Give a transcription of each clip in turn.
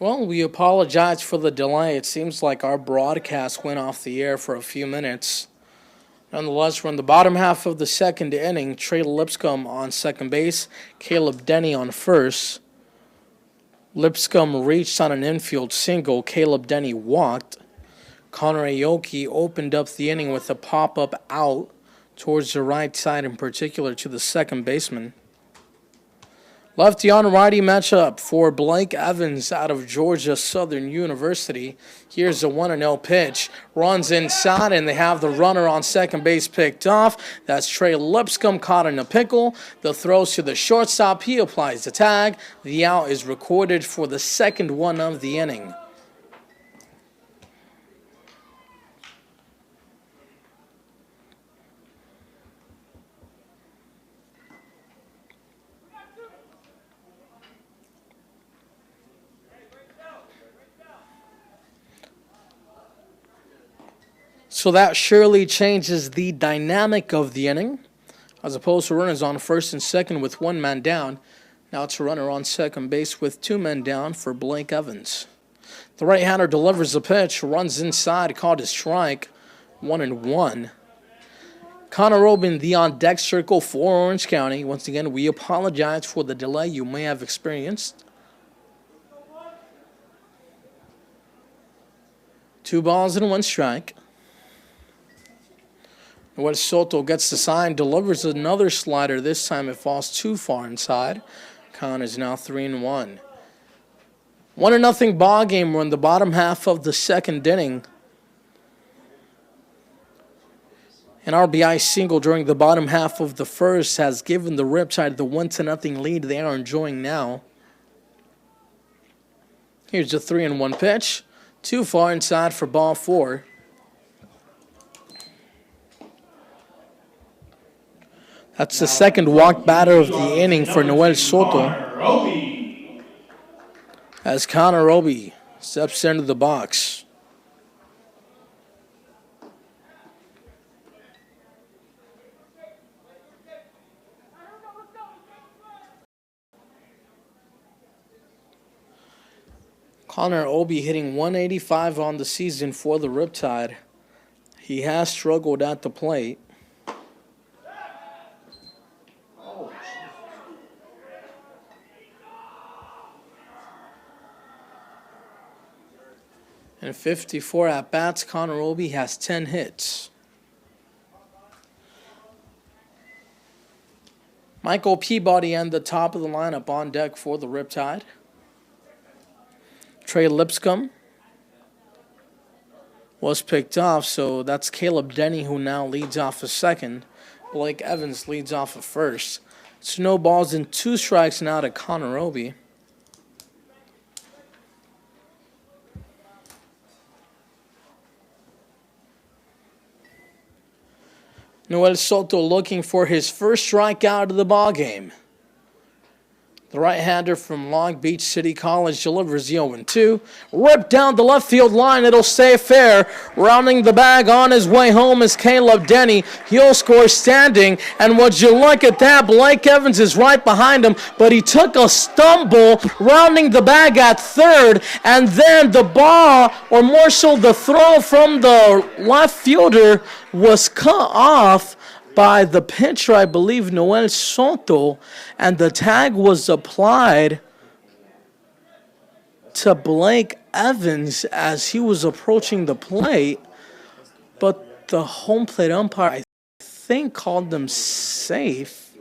Well, we apologize for the delay. It seems like our broadcast went off the air for a few minutes. Nonetheless, we're in the bottom half of the second inning. Trey Lipscomb on second base, Caleb Denny on first. Lipscomb reached on an infield single. Caleb Denny walked. Connor Aoki opened up the inning with a pop-up out towards the right side, in particular to the second baseman. Lefty on righty matchup for Blake Evans out of Georgia Southern University. Here's a 1-0 pitch. Runs inside, and they have the runner on second base picked off. That's Trey Lipscomb caught in a pickle. The throws to the shortstop. He applies the tag. The out is recorded for the second one of the inning. So that surely changes the dynamic of the inning. As opposed to runners on first and second with one man down, now it's a runner on second base with two men down for Blake Evans. The right-hander delivers the pitch, runs inside, called a strike, 1-1. Connor Robin, the on-deck circle for Orange County. Once again, we apologize for the delay you may have experienced. 2 balls and 1 strike. Noel Soto gets the sign, delivers another slider. This time it falls too far inside. Count is now 3-1. 1-0 ball game. We're in the bottom half of the second inning. An RBI single during the bottom half of the first has given the Riptide the 1-0 lead they are enjoying now. Here's a 3-1 pitch. Too far inside for ball 4. That's the second walk batter of the inning for Noel Soto. As Connor Roby steps into the box. Connor Obi hitting 185 on the season for the Riptide. He has struggled at the plate. In 54 at-bats, Connor Obi has 10 hits. Michael Peabody and the top of the lineup on deck for the Riptide. Trey Lipscomb was picked off, so that's Caleb Denny who now leads off a second. Blake Evans leads off a first. It's no balls and 2 strikes now to Connor Obi. Noel Soto looking for his first strikeout of the ballgame. The right-hander from Long Beach City College delivers the 0-2. Ripped down the left field line. It'll stay fair. Rounding the bag on his way home is Caleb Denny. He'll score standing. And would you look at that, Blake Evans is right behind him, but he took a stumble rounding the bag at third. And then the ball, or more so the throw from the left fielder, was cut off by the pitcher, I believe, Noel Soto, and the tag was applied to Blake Evans as he was approaching the plate, but the home plate umpire, I think, called them safe.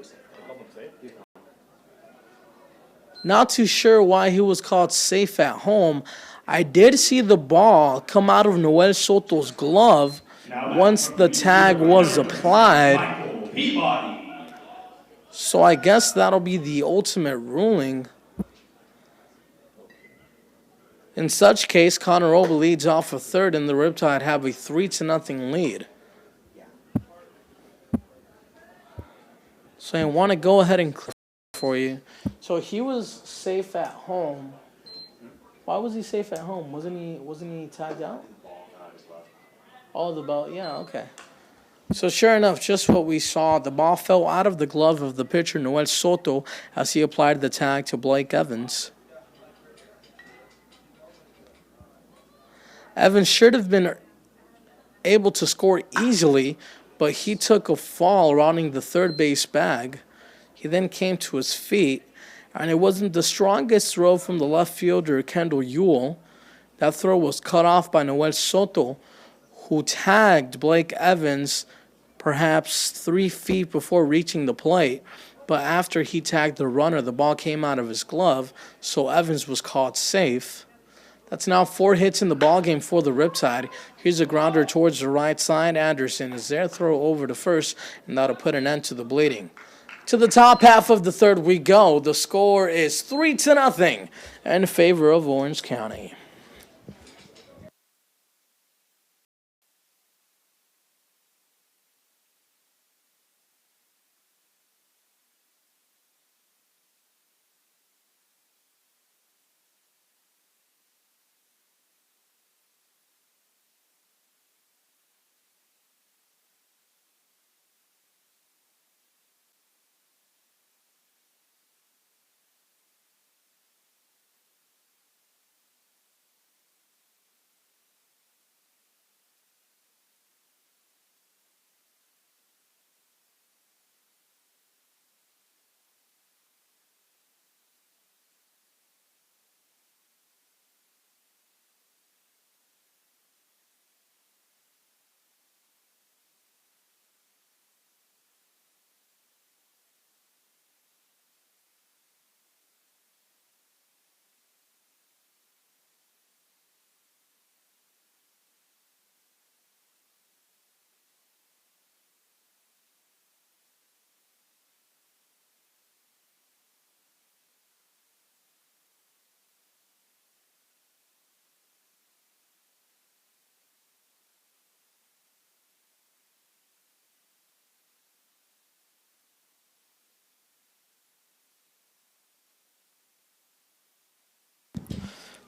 Not too sure why he was called safe at home. I did see the ball come out of Noel Soto's glove once the tag was applied. So I guess that'll be the ultimate ruling. In such case, Connor Oba leads off a third, and the Riptide have a 3-0 lead. So I want to go ahead and clear for you. So he was safe at home. Why was he safe at home? Wasn't he tagged out? Oh, the ball. Yeah, okay. So sure enough, just what we saw, the ball fell out of the glove of the pitcher, Noel Soto, as he applied the tag to Blake Evans. Evans should have been able to score easily, but he took a fall rounding the third base bag. He then came to his feet, and it wasn't the strongest throw from the left fielder, Kendall Ewell. That throw was cut off by Noel Soto, who tagged Blake Evans perhaps 3 feet before reaching the plate. But after he tagged the runner, the ball came out of his glove, so Evans was caught safe. That's now 4 hits in the ballgame for the Riptide. Here's a grounder towards the right side. Anderson is there, throw over to first, and that'll put an end to the bleeding. To the top half of the third we go. The score is 3-0 in favor of Orange County.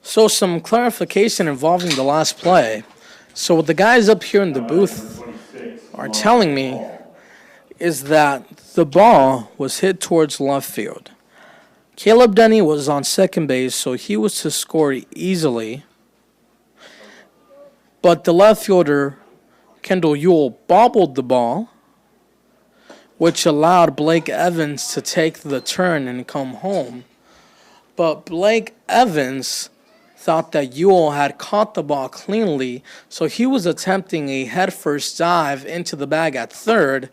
So some clarification involving the last play. So what the guys up here in the booth are telling me is that the ball was hit towards left field. Caleb Denny was on second base, so he was to score easily. But the left fielder, Kendall Ewell, bobbled the ball, which allowed Blake Evans to take the turn and come home. But Blake Evans thought that Ewell had caught the ball cleanly, so he was attempting a headfirst dive into the bag at third.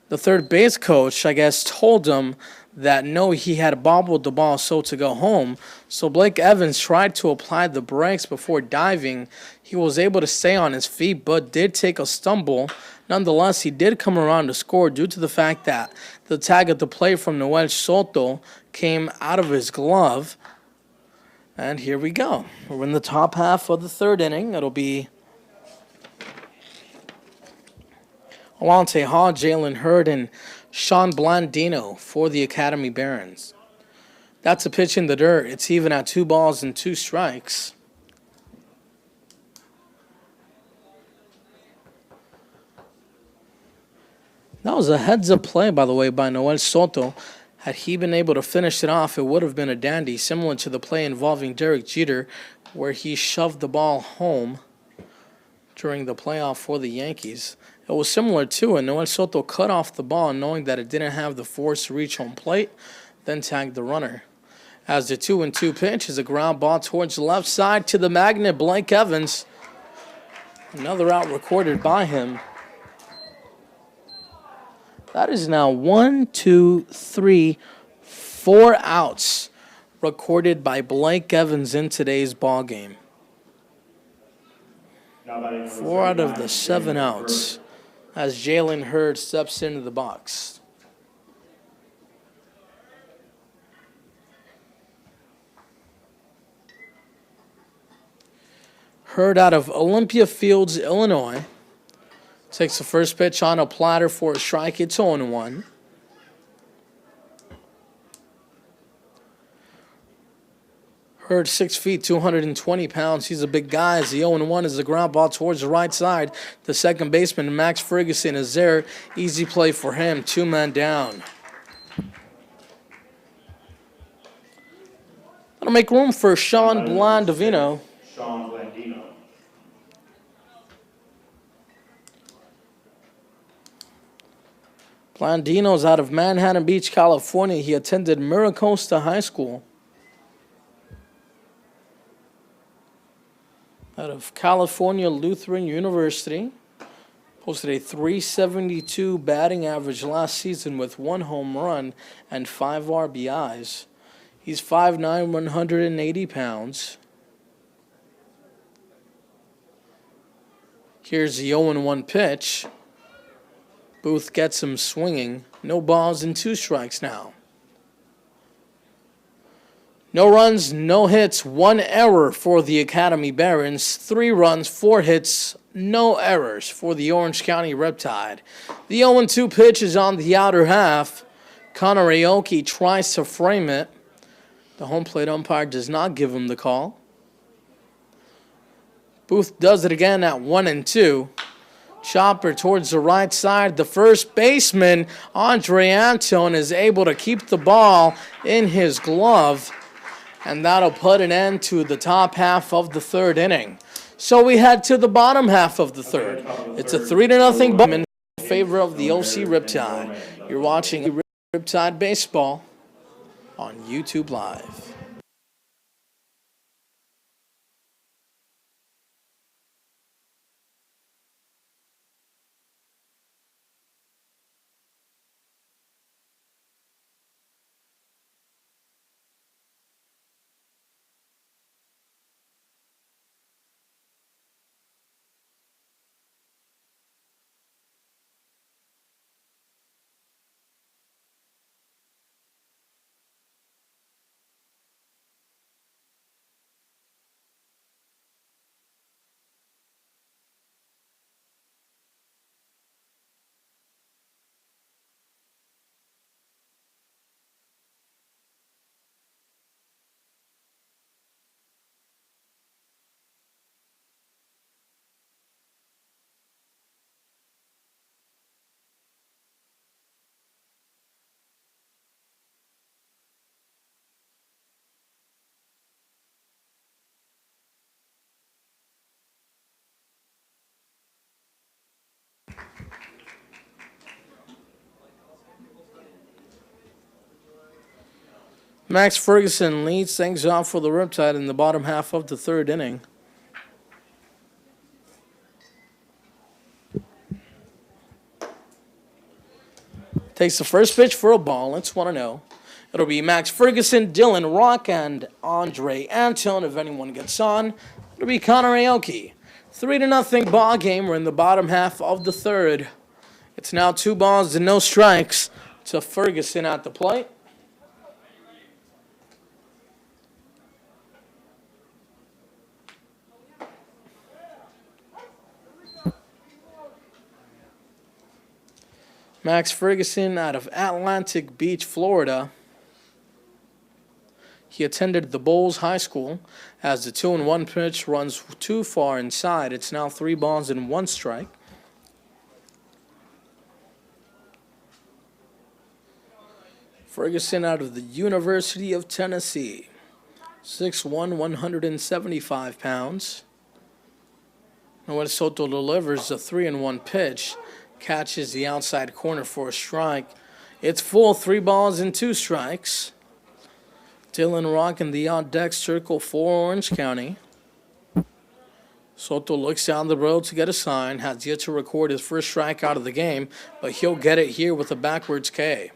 The third base coach, I guess, told him that no, he had bobbled the ball so to go home. So Blake Evans tried to apply the brakes before diving. He was able to stay on his feet, but did take a stumble. Nonetheless, he did come around to score due to the fact that the tag at the plate from Noel Soto came out of his glove. And here we go. We're in the top half of the third inning. It'll be Alante Hall, Jalen Hurd, and Sean Blandino for the Academy Barons. That's a pitch in the dirt. It's even at 2 balls and 2 strikes. That was a heads-up play, by the way, by Noel Soto. Had he been able to finish it off, it would have been a dandy, similar to the play involving Derek Jeter, where he shoved the ball home during the playoff for the Yankees. It was similar to it. Noel Soto cut off the ball, knowing that it didn't have the force to reach home plate, then tagged the runner. As the 2-2 pitch is a ground ball towards the left side to the magnet, Blake Evans. Another out recorded by him. That is now 1, 2, 3, 4 outs recorded by Blake Evans in today's ball game. 4 out of the 7 outs as Jalen Hurd steps into the box. Hurd out of Olympia Fields, Illinois. Takes the first pitch on a platter for a strike. It's 0-1. Hurd 6 feet, 220 pounds. He's a big guy. As the 0-1 is the ground ball towards the right side. The second baseman, Max Ferguson, is there. Easy play for him. 2 men down. That'll make room for Sean Blandino. Sean Blandino. Blandino's out of Manhattan Beach, California. He attended Miracosta High School. Out of California Lutheran University. Posted a .372 batting average last season with 1 home run and 5 RBIs. He's 5'9", 180 pounds. Here's the 0-1 pitch. Booth gets him swinging. No balls and 2 strikes now. No runs, no hits, 1 error for the Academy Barons. 3 runs, 4 hits, no errors for the Orange County Riptide. The 0-2 pitch is on the outer half. Connor Aoki tries to frame it. The home plate umpire does not give him the call. Booth does it again at 1-2. Chopper towards the right side. The first baseman, Andre Antone, is able to keep the ball in his glove. And that'll put an end to the top half of the 3rd inning. So we head to the bottom half of the 3rd. It's a 3-0 ball in favor of the OC Riptide. You're watching Riptide Baseball on YouTube Live. Max Ferguson leads things off for the Riptide in the bottom half of the 3rd inning. Takes the first pitch for a ball. It's 1-0. It'll be Max Ferguson, Dylan Rock, and Andre Antone. If anyone gets on, it'll be Connor Aoki. 3-0 ball game. We're in the bottom half of the 3rd. It's now 2 balls and no strikes to Ferguson at the plate. Max Ferguson out of Atlantic Beach, Florida. He attended the Bulls High School. As the 2-1 pitch runs too far inside, it's now 3 balls and 1 strike. Ferguson out of the University of Tennessee. 6'1", 175 pounds. Noel Soto delivers a 3-1 pitch. Catches the outside corner for a strike. It's full, 3 balls and 2 strikes. Dylan Rock in the on-deck circle for Orange County. Soto looks down the road to get a sign. Has yet to record his first strikeout of the game, but he'll get it here with a backwards K.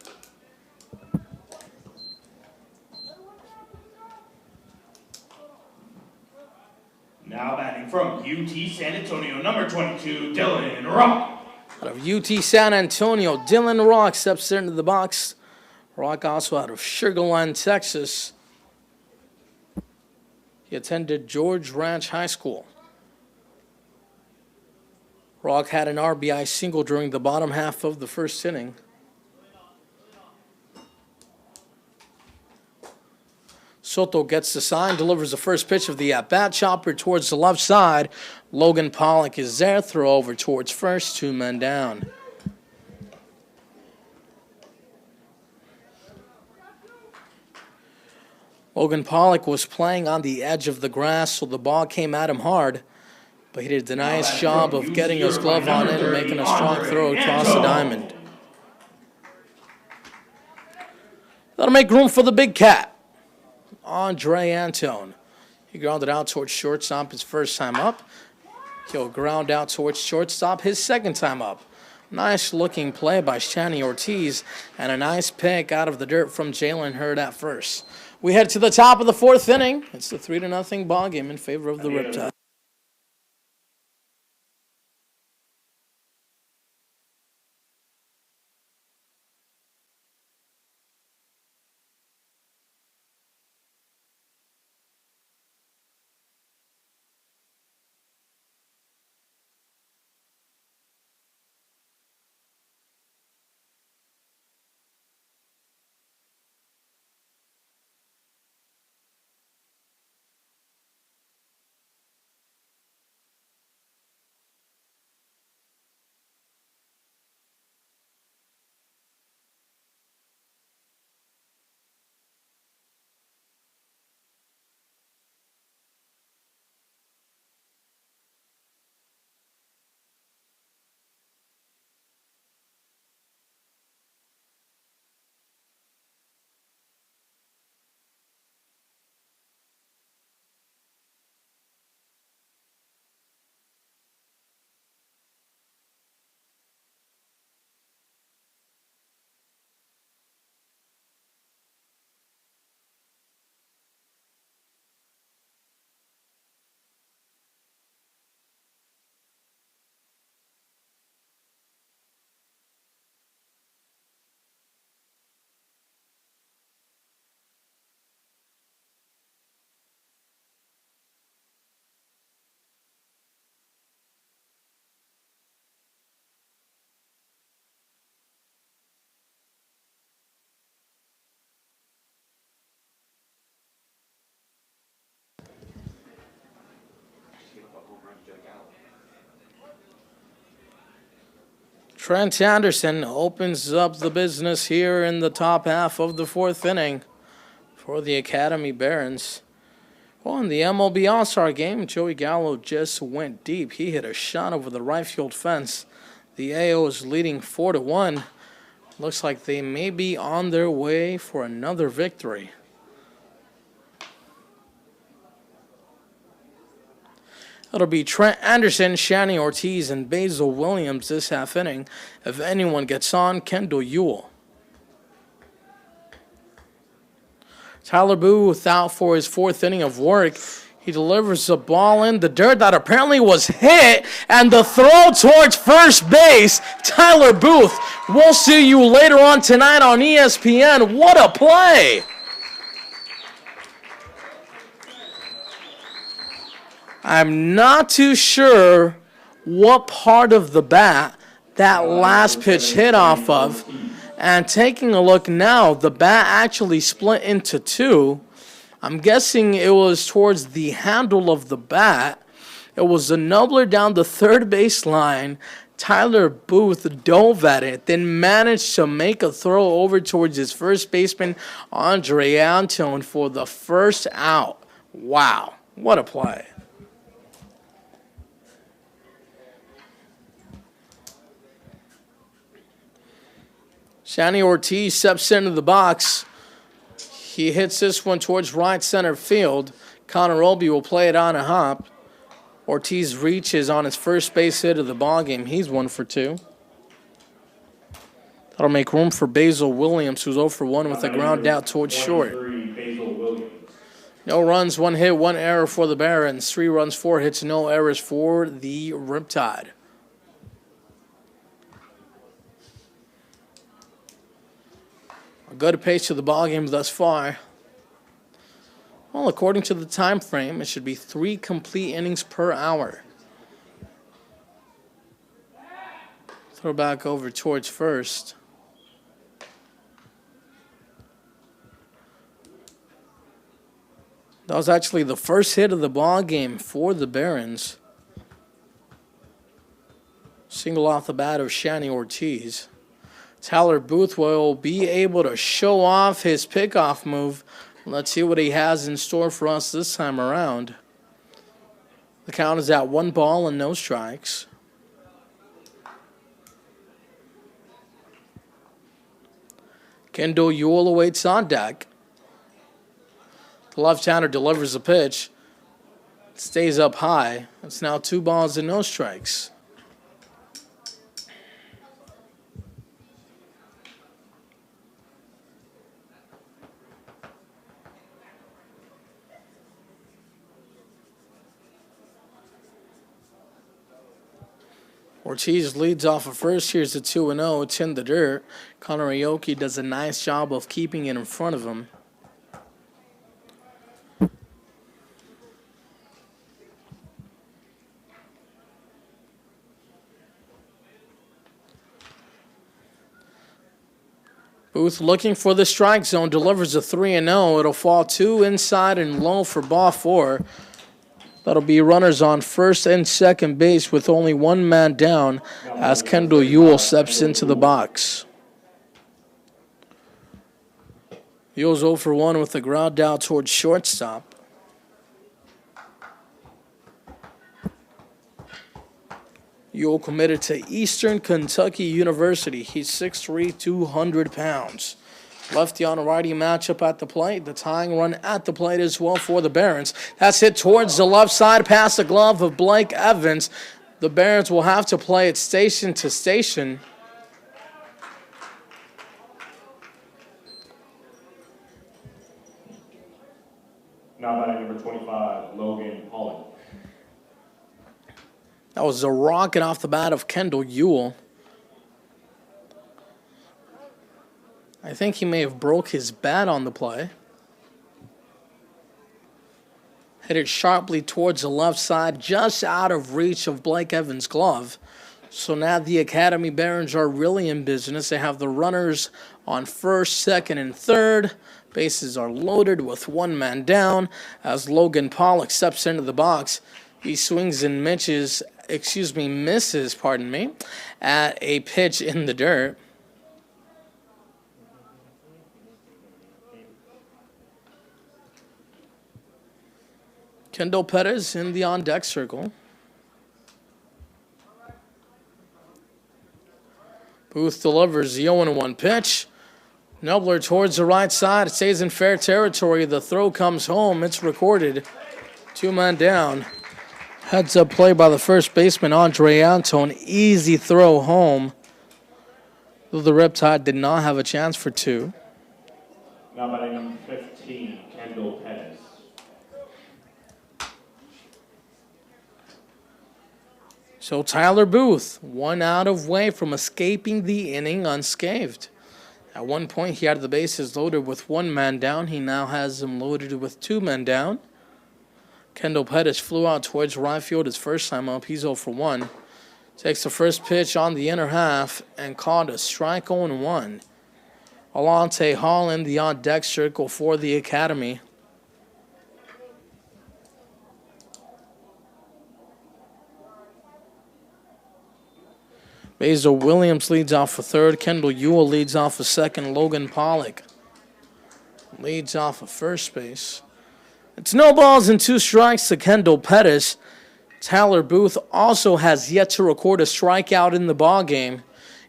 Now batting from UT San Antonio, number 22, Dylan Rock. Out of UT San Antonio, Dylan Rock steps into the box. Rock also out of Sugar Land, Texas. He attended George Ranch High School. Rock had an RBI single during the bottom half of the 1st inning. Soto gets the sign, delivers the first pitch of the at-bat. Chopper towards the left side. Logan Pollock is there. Throw over towards first. 2 men down. Logan Pollock was playing on the edge of the grass, so the ball came at him hard. But he did a nice job of getting his glove on it and making a strong throw across the diamond. That'll make room for the big cat, Andre Antone. He grounded out towards shortstop his first time up. He'll ground out towards shortstop his second time up. Nice looking play by Shani Ortiz and a nice pick out of the dirt from Jalen Hurd at first. We head to the top of the fourth inning. It's the 3-0 ball game in favor of the Riptide. Trent Anderson opens up the business here in the top half of the fourth inning for the Academy Barons. Well, in the MLB All-Star game, Joey Gallo just went deep. He hit a shot over the right field fence. The AO is leading 4-1. Looks like they may be on their way for another victory. It'll be Trent Anderson, Shani Ortiz, and Basil Williams this half inning. If anyone gets on, Kendall Ewell. Tyler Booth out for his fourth inning of work. He delivers the ball in the dirt that apparently was hit, and the throw towards first base. Tyler Booth, we'll see you later on tonight on ESPN. What a play! I'm not too sure what part of the bat that last pitch hit off of. And taking a look now, the bat actually split into two. I'm guessing it was towards the handle of the bat. It was a nubbler down the third base line. Tyler Booth dove at it, then managed to make a throw over towards his first baseman, Andre Antone, for the first out. Wow, what a play. Shani Ortiz steps into the box. He hits this one towards right center field. Connor Olby will play it on a hop. Ortiz reaches on his first base hit of the ballgame. He's 1 for 2. That'll make room for Basil Williams, who's 0 for 1 with a ground out towards short. No runs, 1 hit, 1 error for the Barons. 3 runs, 4 hits, no errors for the Riptide. A good pace to the ballgame thus far. Well, according to the time frame, it should be 3 complete innings per hour. Throw back over towards first. That was actually the first hit of the ballgame for the Barons. Single off the bat of Shani Ortiz. Tyler Booth will be able to show off his pickoff move. Let's see what he has in store for us this time around. The count is at 1 ball and no strikes. Kendall Ewell awaits on deck. The left-hander delivers the pitch. Stays up high. It's now 2 balls and no strikes. Ortiz leads off at first. Here's the 2-0. It's in the dirt. Connor Aoki does a nice job of keeping it in front of him. Booth looking for the strike zone, delivers a 3-0. It'll fall 2 inside and low for ball 4. That'll be runners on first and second base with only 1 man down as Kendall Ewell steps into the box. Ewell's 0 for 1 with a ground out towards shortstop. Ewell committed to Eastern Kentucky University. He's 6'3", 200 pounds. Lefty on a righty matchup at the plate. The tying run at the plate as well for the Barons. That's hit towards the left side past the glove of Blake Evans. The Barons will have to play it station to station. Now batting number 25, Logan Pollock. That was a rocket off the bat of Kendall Ewell. I think he may have broke his bat on the play. Hit it sharply towards the left side, just out of reach of Blake Evans' glove. So now the Academy Barons are really in business. They have the runners on first, second, and third. Bases are loaded with 1 man down as Logan Pollock steps into the box. He swings and misses, at a pitch in the dirt. Kendall Pettis in the on-deck circle. Booth delivers the 0-1 pitch. Nubler towards the right side. It stays in fair territory. The throw comes home. It's recorded. 2 men down. Heads up play by the first baseman, Andre Antone. Easy throw home. Though the Riptide did not have a chance for 2. Now batting number 15, Kendall Pettis. So Tyler Booth, 1 out away from escaping the inning unscathed. At one point, he had the bases loaded with 1 man down. He now has them loaded with 2 men down. Kendall Pettis flew out towards right field his first time up. He's 0 for 1. Takes the first pitch on the inner half and called a strike 0-1. Alante Hall in the on-deck circle for the Academy. Basil Williams leads off for third. Kendall Ewell leads off for second. Logan Pollock leads off of first base. It's no balls and 2 strikes to Kendall Pettis. Tyler Booth also has yet to record a strikeout in the ballgame.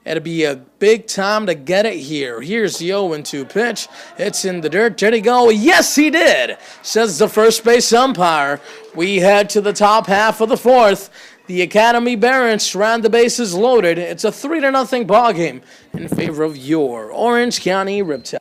It'll be a big time to get it here. Here's the 0-2 pitch. It's in the dirt. Did he go? Yes, he did, says the first base umpire. We head to the top half of the 4th. The Academy Barons surround the bases loaded. It's a 3-0 ballgame in favor of your Orange County Riptide.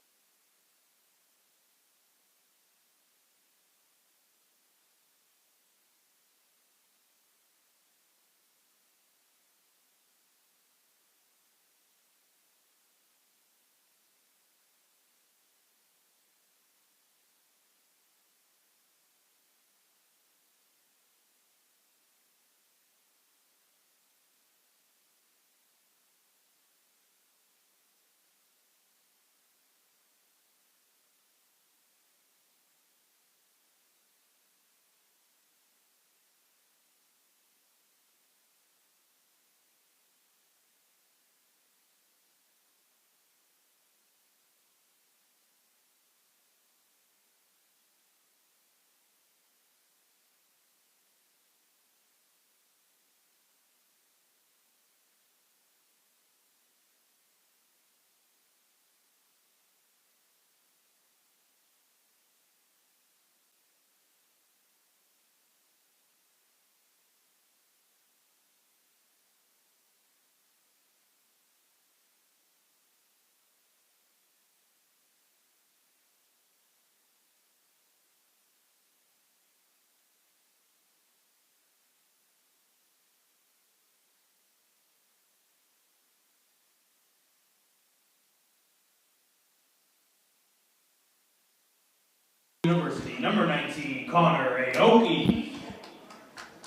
University, number 19, Connor Aoki.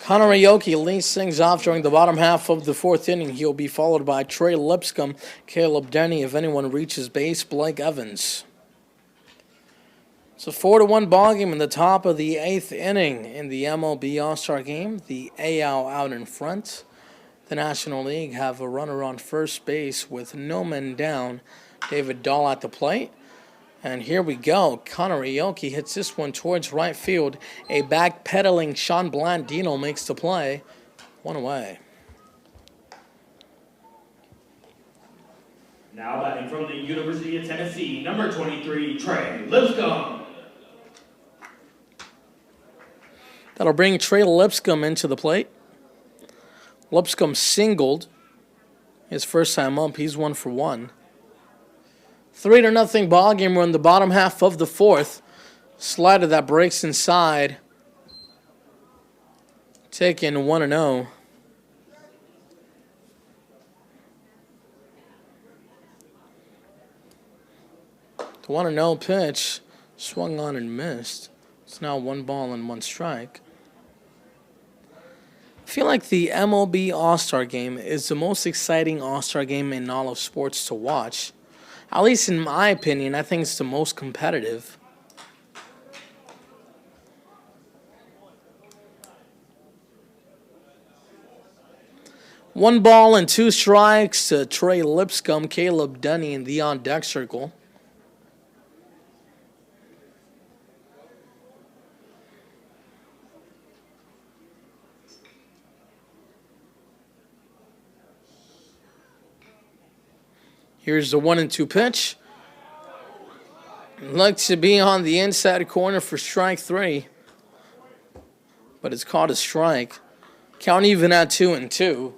Connor Aoki leads things off during the bottom half of the fourth inning. He'll be followed by Trey Lipscomb, Caleb Denny. If anyone reaches base, Blake Evans. It's a 4-1 ball game in the top of the eighth inning in the MLB All-Star Game. The AL out in front. The National League have a runner on first base with no men down. David Dahl at the plate. And here we go. Connor Aoki hits this one towards right field. A backpedaling Sean Blandino makes the play. One away. Now batting from the University of Tennessee, number 23, Trey Lipscomb. That'll bring Trey Lipscomb into the plate. Lipscomb singled his first time up. He's 1 for 1. 3-0 ball game. We're in the bottom half of the fourth. Slider that breaks inside. Taken 1-0. The 1-0 pitch swung on and missed. It's now 1 ball and 1 strike. I feel like the MLB All-Star Game is the most exciting All-Star Game in all of sports to watch. At least in my opinion, I think it's the most competitive. One ball and 2 strikes to Trey Lipscomb, Caleb Denny in the on-deck circle. Here's the 1-2 pitch. Looks to be on the inside corner for strike 3. But it's caught a strike. Count even at 2-2.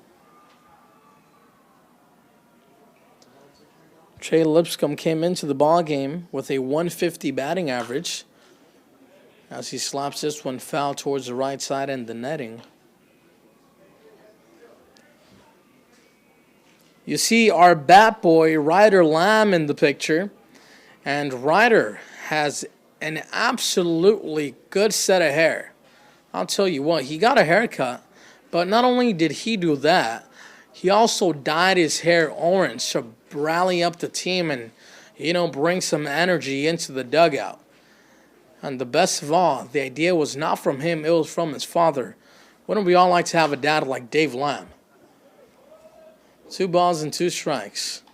Trey Lipscomb came into the ball game with a 150 batting average as he slaps this one foul towards the right side and the netting. You see our bat boy, Ryder Lamb, in the picture. And Ryder has an absolutely good set of hair. I'll tell you what, he got a haircut. But not only did he do that, he also dyed his hair orange to rally up the team and, bring some energy into the dugout. And the best of all, the idea was not from him, it was from his father. Wouldn't we all like to have a dad like Dave Lamb? 2 balls and 2 strikes.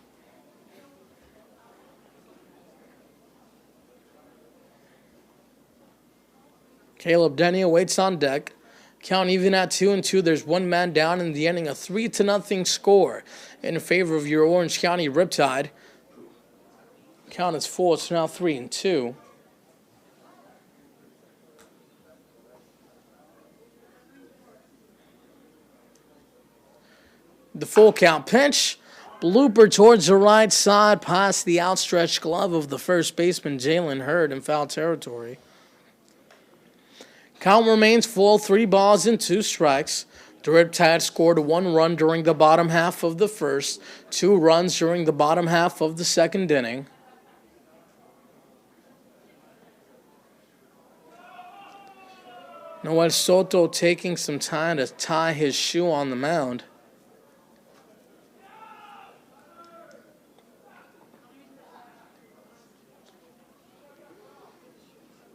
Caleb Denny waits on deck. Count even at 2-2. There's 1 man down in the inning. A 3-0 score in favor of your Orange County Riptide. Count is full. It's now 3-2. The full count pitch. Blooper towards the right side past the outstretched glove of the first baseman Jalen Hurd in foul territory. Count remains full, 3 balls and 2 strikes. The Riptide scored 1 run during the bottom half of the first, 2 runs during the bottom half of the second inning. Noel Soto taking some time to tie his shoe on the mound.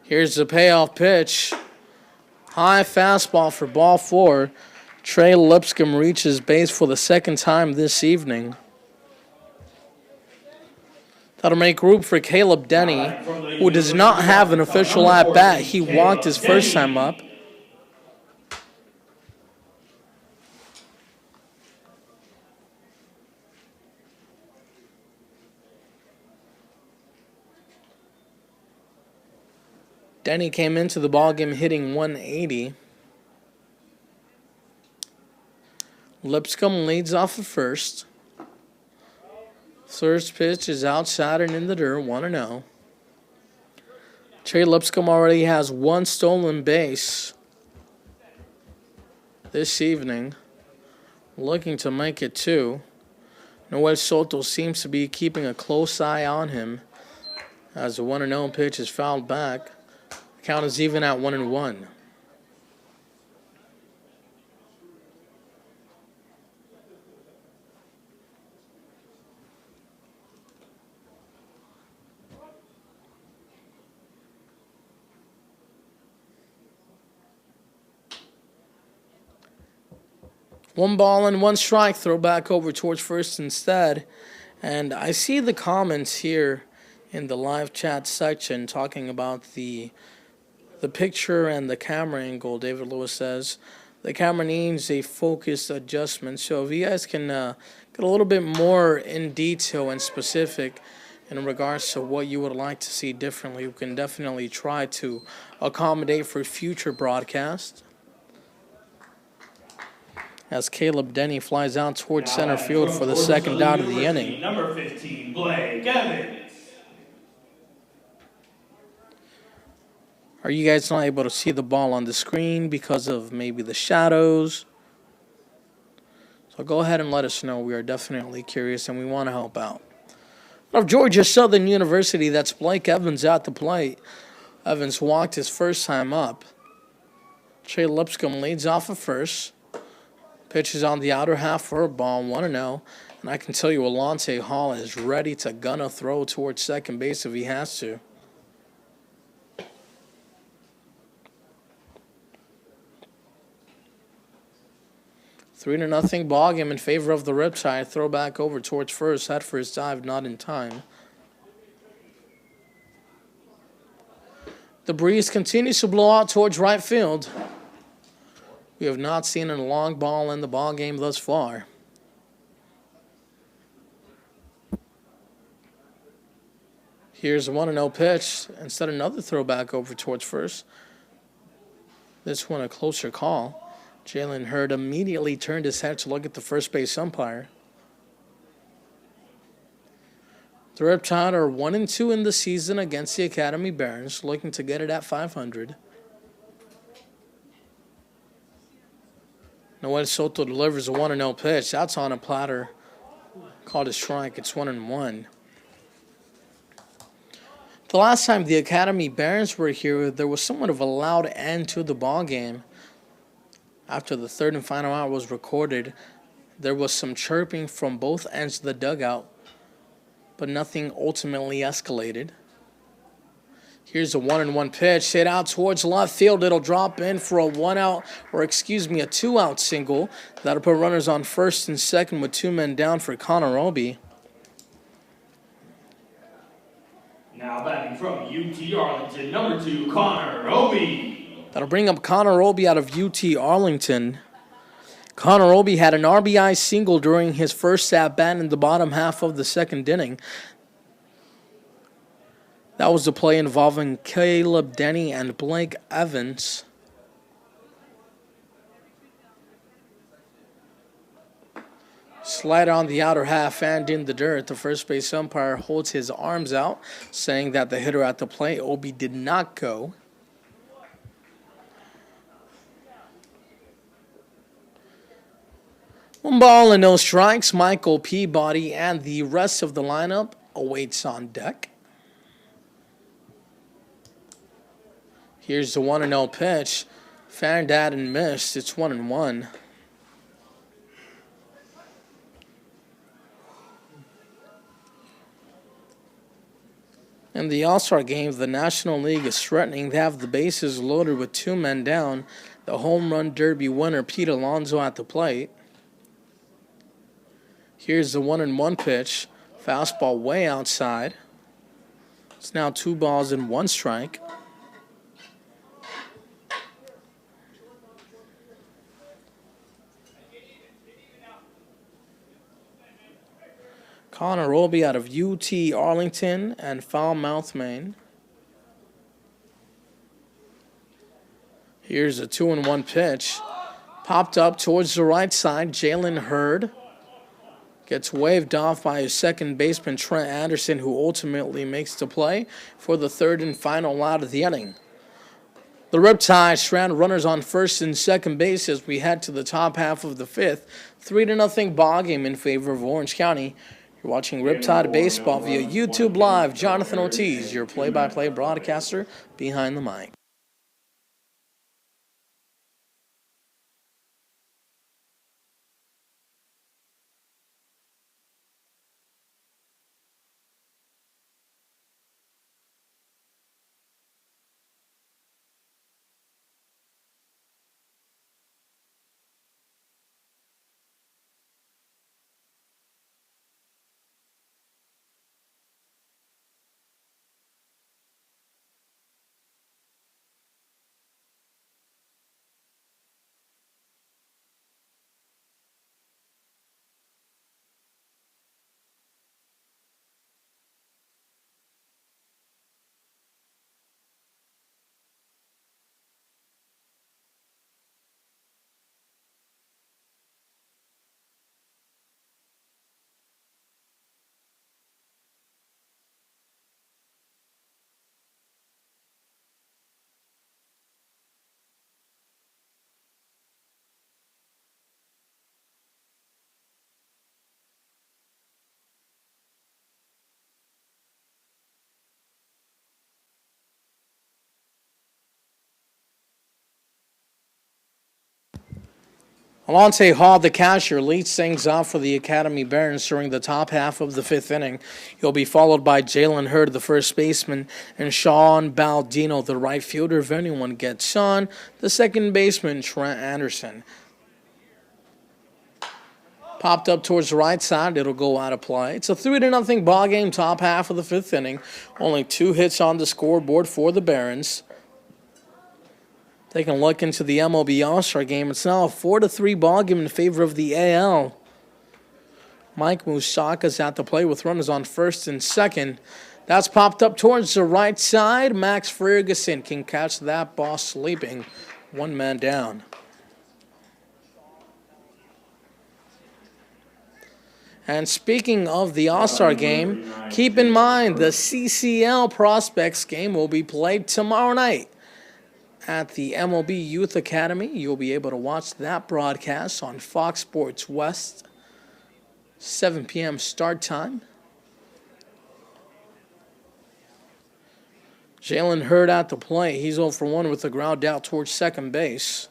Here's the payoff pitch. High fastball for ball 4. Trey Lipscomb reaches base for the second time this evening. That'll make room for Caleb Denny, who does not have an official at-bat. He walked his first time up. Denny came into the ballgame hitting 180. Lipscomb leads off at first. First pitch is outside and in the dirt, 1-0. Trey Lipscomb already has 1 stolen base this evening, looking to make it 2. Noel Soto seems to be keeping a close eye on him as the 1-0 pitch is fouled back. Count is even at 1-1. One ball and one strike. Throw back over towards first instead. And I see the comments here in the live chat section talking about the picture and the camera angle. David Lewis says the camera needs a focused adjustment. So if you guys can get a little bit more in detail and specific in regards to what you would like to see differently, we can definitely try to accommodate for future broadcasts. As Caleb Denny flies out towards center field for the second out of the inning. Number 15, Blake Evans. Are you guys not able to see the ball on the screen because of maybe the shadows? So go ahead and let us know. We are definitely curious and we want to help out. Of Georgia Southern University, that's Blake Evans at the plate. Evans walked his first time up. Trey Lipscomb leads off at first. Pitches on the outer half for a ball, 1-0. And I can tell you Alante Hall is ready to gun a throw towards second base if he has to. Three to nothing ball game in favor of the Riptide. Throw back over towards first. Head for his dive, not in time. The breeze continues to blow out towards right field. We have not seen a long ball in the ball game thus far. Here's a 1-0 pitch. Instead, another throwback over towards first. This one a closer call. Jalen Hurd immediately turned his head to look at the first base umpire. The Riptide are 1-2 in the season against the Academy Barons, looking to get it at 500. Noel Soto delivers a 1-0 pitch. That's on a platter. Called a strike. It's 1-1. The last time the Academy Barons were here, there was somewhat of a loud end to the ball game. After the third and final out was recorded, there was some chirping from both ends of the dugout, but nothing ultimately escalated. Here's a 1-1 pitch, hit out towards left field. It'll drop in for a 2-out single. That'll put runners on first and second with 2 men down for Connor Roby. Now batting from UT Arlington, number 2, Connor Roby. That'll bring up Connor Roby out of UT Arlington. Connor Roby had an RBI single during his first at-bat in the bottom half of the second inning. That was the play involving Caleb Denny and Blake Evans. Slider on the outer half and in the dirt. The first base umpire holds his arms out, saying that the hitter at the plate, Obi, did not go. One ball and no strikes. Michael Peabody and the rest of the lineup awaits on deck. Here's the 1-0 pitch. Fired at and missed. It's 1-1. In the All-Star game, the National League is threatening to have the bases loaded with 2 men down. The home run derby winner, Pete Alonso, at the plate. Here's the 1-1 pitch. Fastball way outside. It's now 2 balls and 1 strike. Connor Roby out of UT Arlington and Falmouth, Maine. Here's a 2-1 pitch. Popped up towards the right side. Jalen Hurd gets waved off by his second baseman, Trent Anderson, who ultimately makes the play for the third and final out of the inning. The Riptide strand runners on first and second base as we head to the top half of the fifth. 3-0 ball game in favor of Orange County. You're watching Riptide Baseball via YouTube Live. Jonathan Ortiz, your play-by-play broadcaster behind the mic. Alonte Hall, the catcher, leads things off for the Academy Barons during the top half of the fifth inning. He'll be followed by Jalen Hurd, the first baseman, and Sean Baldino, the right fielder, if anyone gets on. The second baseman, Trent Anderson. Popped up towards the right side. It'll go out of play. It's a 3-0 ball game, top half of the fifth inning. Only 2 hits on the scoreboard for the Barons. Taking a look into the MLB All-Star game, it's now a 4-3 ball game in favor of the AL. Mike Moustakas at the plate with runners on first and second. That's popped up towards the right side. Max Ferguson can catch that ball sleeping. 1 man down. And speaking of the All-Star game, keep in mind the CCL Prospects game will be played tomorrow night at the MLB Youth Academy. You'll be able to watch that broadcast on Fox Sports West, 7 p.m. start time. Jalen Hurd at the plate. He's 0 for 1 with the ground out towards second base.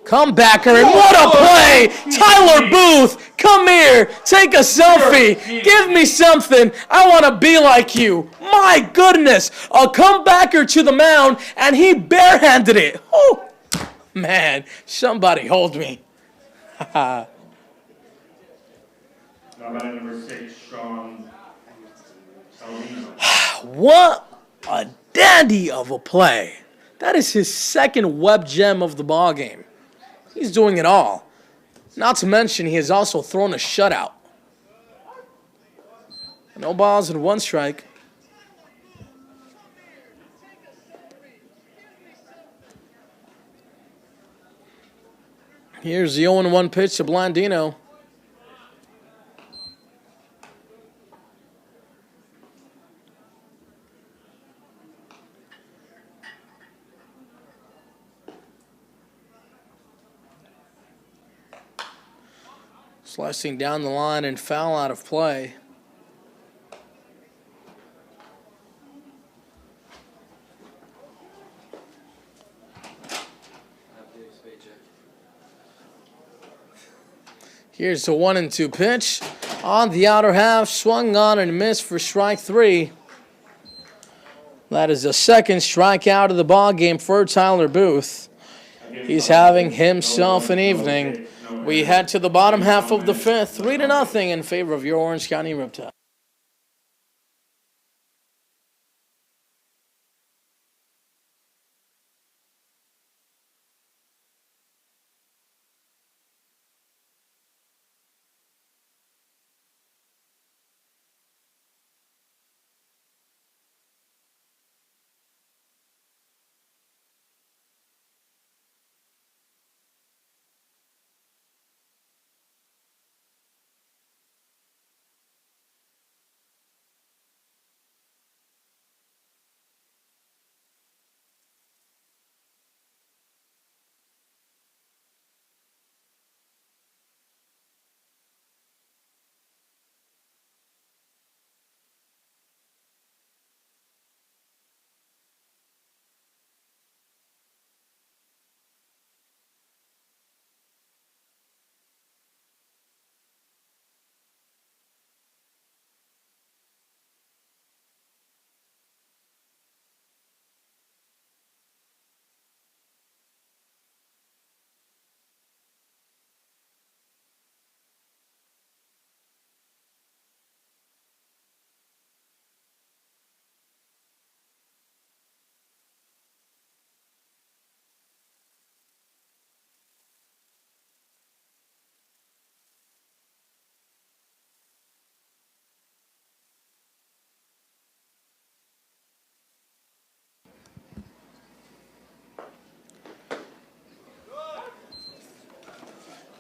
Comebacker, and what a play! Tyler Booth, come here, take a selfie, give me something. I want to be like you. My goodness, a comebacker to the mound, and he barehanded it. Oh, man, somebody hold me. Number 6, Sean Baldino. What a dandy of a play. That is his second web gem of the ball game. He's doing it all. Not to mention, he has also thrown a shutout. No balls and 1 strike. Here's the 0-1 pitch to Blandino. Slicing down the line and foul out of play. Here's the 1-2 pitch. On the outer half, swung on and missed for strike 3. That is the second strikeout of the ball game for Tyler Booth. He's having himself an evening. We head to the bottom half of the fifth, 3-0 in favor of your Orange County Riptide.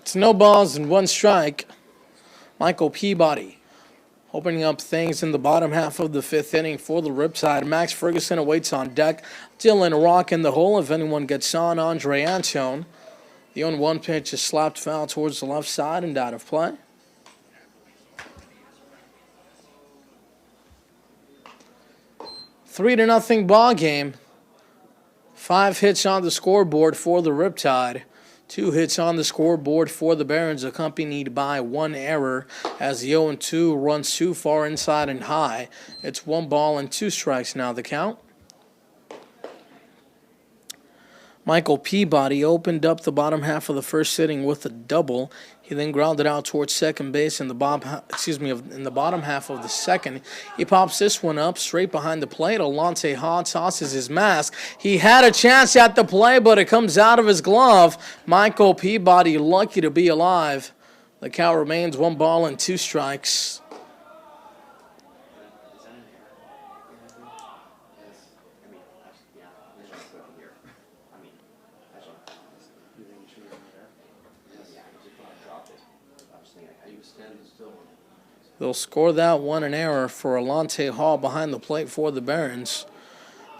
It's no balls and 1 strike. Michael Peabody opening up things in the bottom half of the fifth inning for the Riptide. Max Ferguson awaits on deck. Dylan Rock in the hole. If anyone gets on, Andre Antone. The 0-1 pitch is slapped foul towards the left side and out of play. Three to nothing ball game. 5 hits on the scoreboard for the Riptide. 2 hits on the scoreboard for the Barons, accompanied by 1 error as the 0-2 runs too far inside and high. It's 1 ball and 2 strikes now the count. Michael Peabody opened up the bottom half of the first inning with a double. He then grounded out towards second base in the bottom half of the second. He pops this one up straight behind the plate. Alante Haw tosses his mask. He had a chance at the play, but it comes out of his glove. Michael Peabody lucky to be alive. The count remains 1 ball and 2 strikes. They'll score that one an error for Alante Hall behind the plate for the Barons.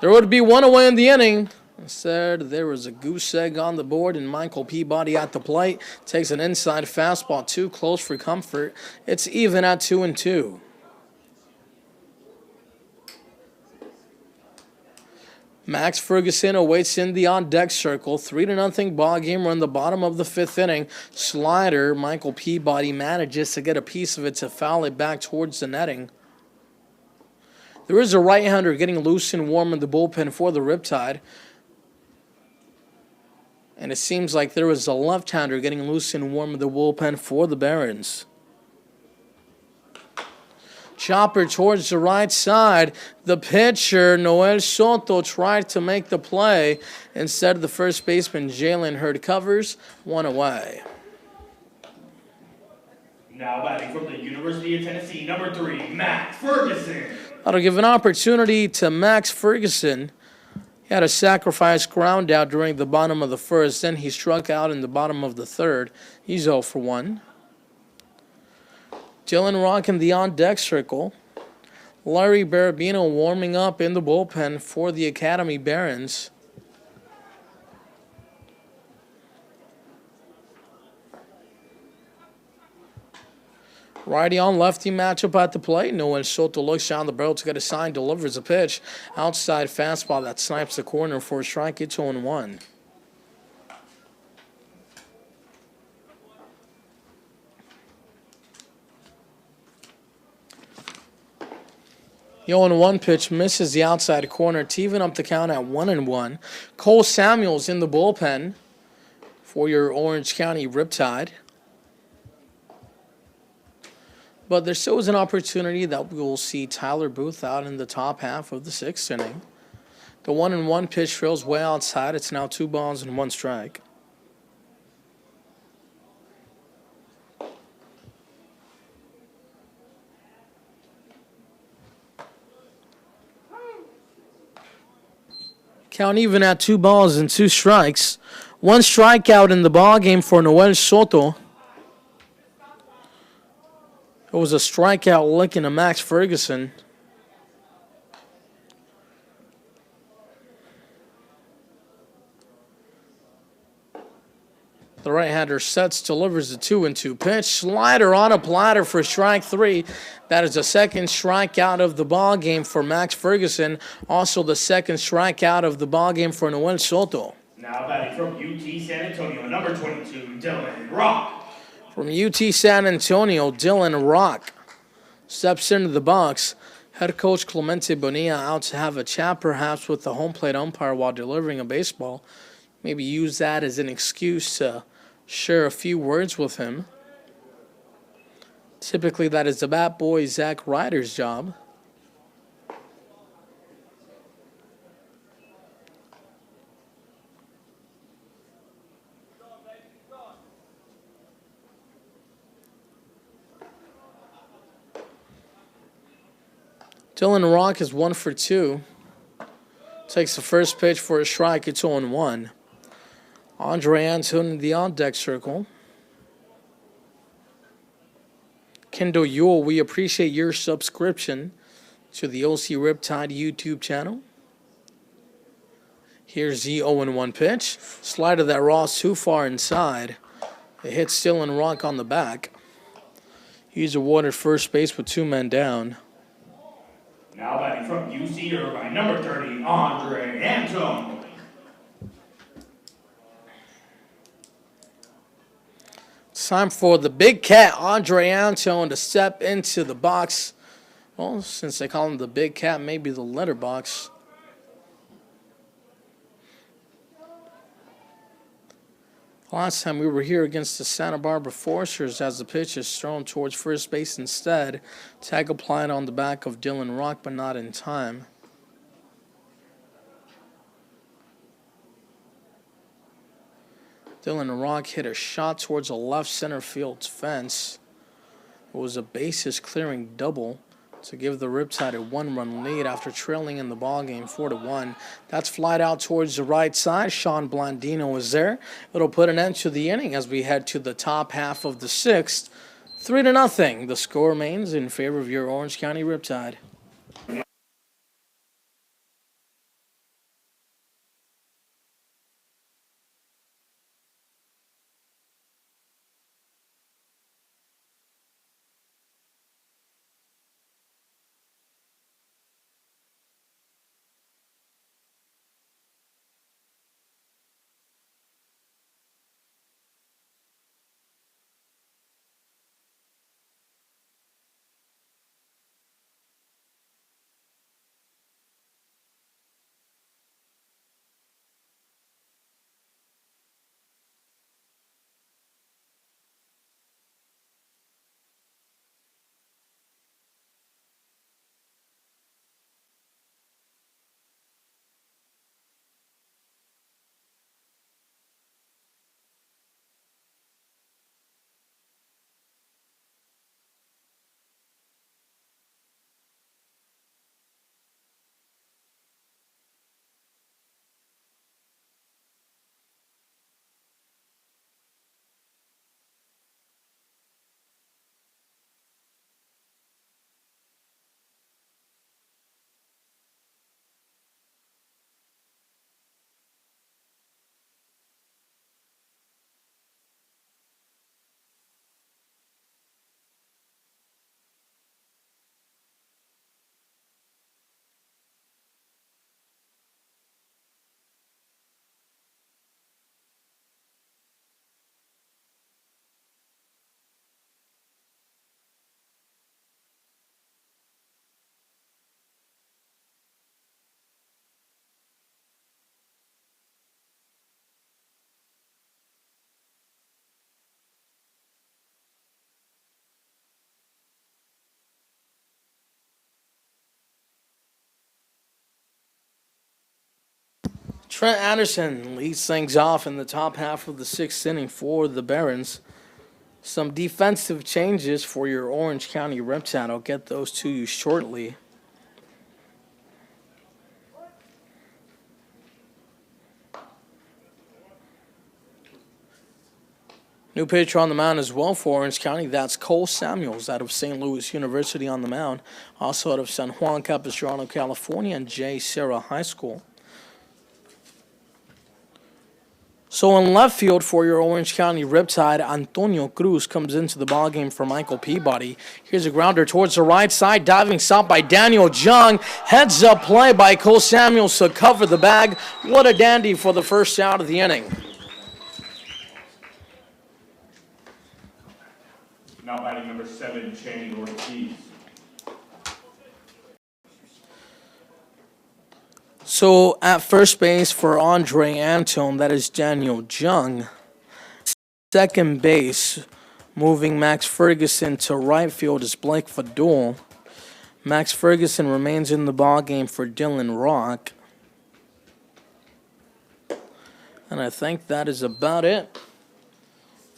There would be 1 away in the inning. Instead, there was a goose egg on the board, and Michael Peabody at the plate takes an inside fastball too close for comfort. It's even at 2-2. Max Ferguson awaits in the on-deck circle. 3-0 ball game. We're in the bottom of the 5th inning. Slider, Michael Peabody manages to get a piece of it to foul it back towards the netting. There is a right-hander getting loose and warm in the bullpen for the Riptide. And it seems like there was a left-hander getting loose and warm in the bullpen for the Barons. Chopper towards the right side. The pitcher, Noel Soto, tried to make the play. Instead, the first baseman, Jalen Hurd, covers. 1 away. Now batting from the University of Tennessee, number 3, Max Ferguson. That'll give an opportunity to Max Ferguson. He had a sacrifice ground out during the bottom of the first. Then he struck out in the bottom of the third. He's 0 for 1. Dylan Rock in the on-deck circle. Larry Barabino warming up in the bullpen for the Academy Barons. Righty on lefty matchup at the plate. Noel Soto looks down the barrel to get a sign, delivers a pitch. Outside fastball that snipes the corner for a strike. It's 0-1. The 0-1 pitch misses the outside corner to even up the count at 1-1. Cole Samuels in the bullpen for your Orange County Riptide. But there still is an opportunity that we will see Tyler Booth out in the top half of the 6th inning. The 1-1 pitch trails way outside. It's now 2 balls and 1 strike. Count even at 2 balls and 2 strikes. 1 strikeout in the ball game for Noel Soto. It was a strikeout licking to Max Ferguson. The right-hander sets, delivers the 2-2 pitch. Slider on a platter for strike 3. That is the 2nd strikeout of the ball game for Max Ferguson. Also the 2nd strikeout of the ball game for Noel Soto. Now batting from UT San Antonio, number 22, Dylan Rock. From UT San Antonio, Dylan Rock steps into the box. Head coach Clemente Bonilla out to have a chat perhaps with the home plate umpire while delivering a baseball. Maybe use that as an excuse to share a few words with him. Typically, that is the bat boy Zach Ryder's job. Dylan Rock is 1 for 2. Takes the first pitch for a strike. It's 0-1. Andre Anton in the on-deck circle. Kendall Yule, we appreciate your subscription to the OC Riptide YouTube channel. Here's the 0-1 pitch. Slider that rolls too far inside. It hits Dylan Rock on the back. He's awarded first base with 2 men down. Now batting from UC Irvine, number 30, Andre Anton. Time for the big cat, Andre Antone, to step into the box. Well, since they call him the big cat, maybe the letter box. Last time we were here against the Santa Barbara Foresters as the pitch is thrown towards first base instead. Tag applied on the back of Dylan Rock, but not in time. Dylan Rock hit a shot towards a left center field fence. It was a bases clearing double to give the Riptide a 1-run lead after trailing in the ballgame 4-1. That's flied out towards the right side. Sean Blandino is there. It'll put an end to the inning as we head to the top half of the 6th. 3-0. The score remains in favor of your Orange County Riptide. Trent Anderson leads things off in the top half of the 6th inning for the Barons. Some defensive changes for your Orange County Riptide. I'll get those to you shortly. New pitcher on the mound as well for Orange County. That's Cole Samuels out of St. Louis University on the mound. Also out of San Juan Capistrano, California, and J. Serra High School. So in left field for your Orange County Riptide, Antonio Cruz comes into the ballgame for Michael Peabody. Here's a grounder towards the right side. Diving stop by Daniel Jung. Heads up play by Cole Samuels to cover the bag. What a dandy for the first out of the inning. Now batting number 7, Channing Ortiz. So at first base for Andre Antone, that is Daniel Jung. Second base, moving Max Ferguson to right field is Blake Fadul. Max Ferguson remains in the ballgame for Dylan Rock. And I think that is about it.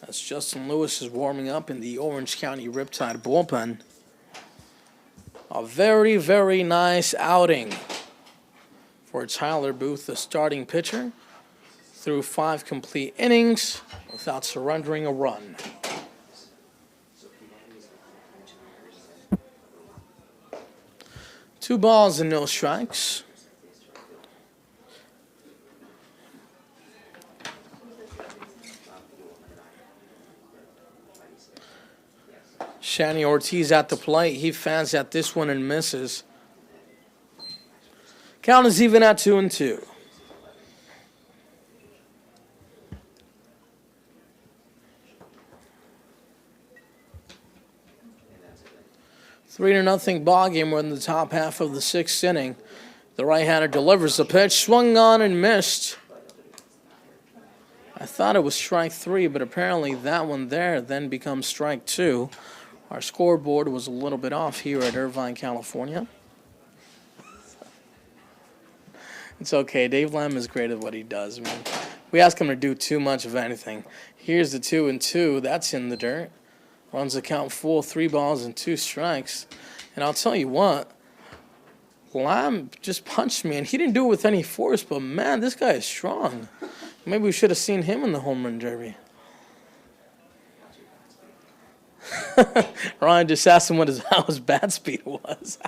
As Justin Lewis is warming up in the Orange County Riptide bullpen. A very, very nice outing for Tyler Booth, the starting pitcher, through 5 complete innings without surrendering a run. Two balls and no strikes. Shani Ortiz at the plate. He fans at this one and misses. Count is even at 2-2. 3-0 ball game. We're in the top half of the 6th inning. The right-hander delivers the pitch, swung on and missed. I thought it was strike 3, but apparently that one there then becomes strike 2. Our scoreboard was a little bit off here at Irvine, California. It's okay. Dave Lamb is great at what he does. I mean, we ask him to do too much of anything. Here's the 2-2. That's in the dirt. Runs the count full, 3 balls and 2 strikes. And I'll tell you what, Lamb just punched me, and he didn't do it with any force, but man, this guy is strong. Maybe we should have seen him in the home run derby. Ryan just asked him how his bat speed was.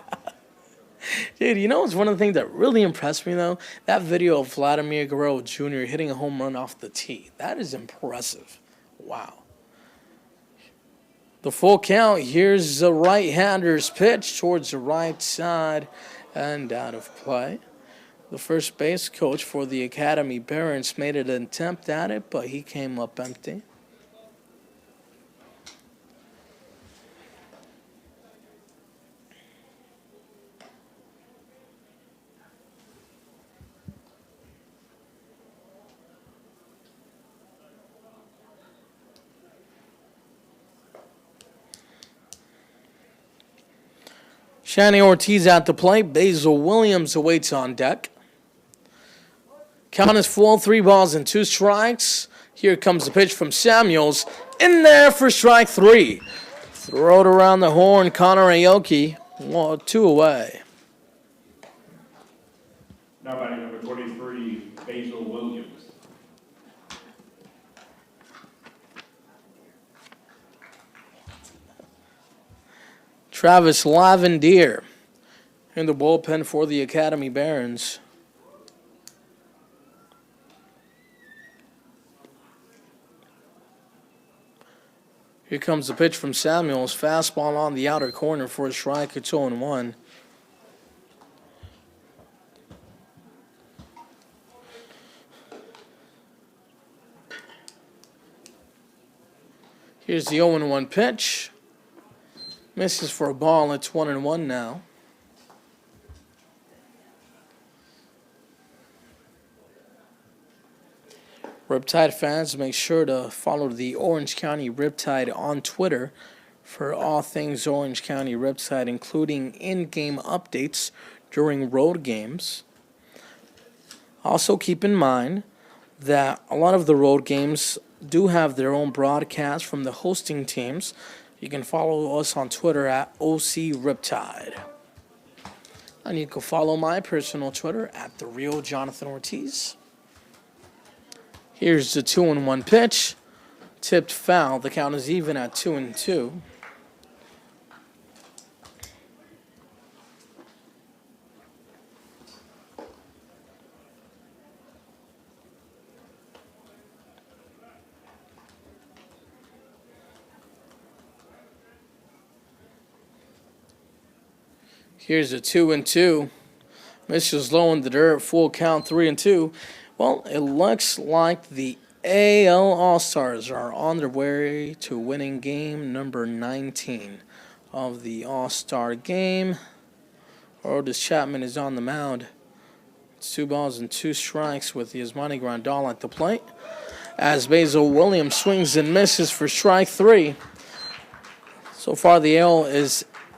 Dude, you know what's one of the things that really impressed me, though? That video of Vladimir Guerrero Jr. hitting a home run off the tee. That is impressive. Wow. The full count. Here's the right-hander's pitch towards the right side and out of play. The first base coach for the Academy Barons made an attempt at it, but he came up empty. Shani Ortiz at the plate. Basil Williams awaits on deck. Count is full, 3 balls and 2 strikes. Here comes the pitch from Samuels. In there for strike 3. Throw it around the horn, Connor Aoki. 2 away. Now batting number 23, Basil Williams. Travis Lavendier in the bullpen for the Academy Barons. Here comes the pitch from Samuels. Fastball on the outer corner for a strike. It's 0-1. Here's the 0-1 pitch. Misses for a ball. It's 1-1 now. Riptide fans, make sure to follow the Orange County Riptide on Twitter for all things Orange County Riptide, including in-game updates during road games. Also keep in mind that a lot of the road games do have their own broadcast from the hosting teams. You can follow us on Twitter at OC Riptide. And you can follow my personal Twitter at The Real Jonathan Ortiz. Here's the 2-1 pitch. Tipped foul. The count is even at 2-2. Here's a 2-2. Misses low in the dirt. Full count, 3-2. Well, it looks like the AL All-Stars are on their way to winning game number 19 of the All-Star game. Otis Chapman is on the mound. It's 2 balls and 2 strikes with Yasmani Grandal at the plate. As Basil Williams swings and misses for strike 3. So far, the AL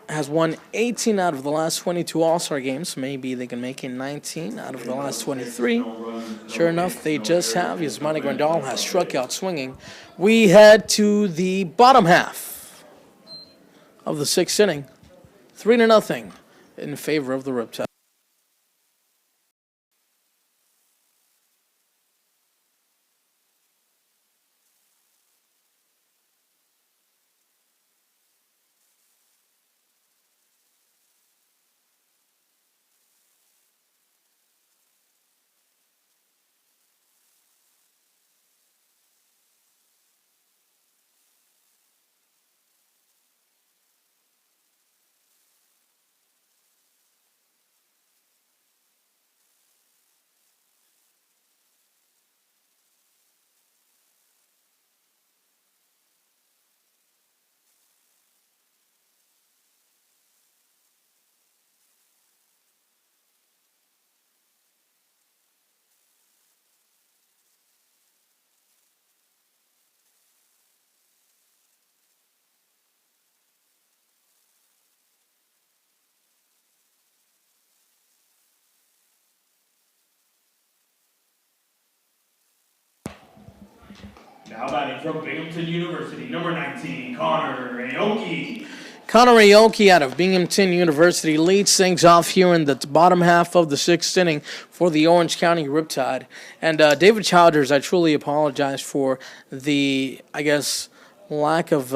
has won 18 out of the last 22 All-Star games. Maybe they can make it 19 out of the last 23. Sure enough, they just have. Yasmani Grandal has struck out swinging. We head to the bottom half of the 6th inning. 3-0 in favor of the Riptide. Now batting from Binghamton University, number 19, Connor Aoki. Connor Aoki out of Binghamton University leads things off here in the bottom half of the sixth inning for the Orange County Riptide. And David Childers, I truly apologize for the, lack of,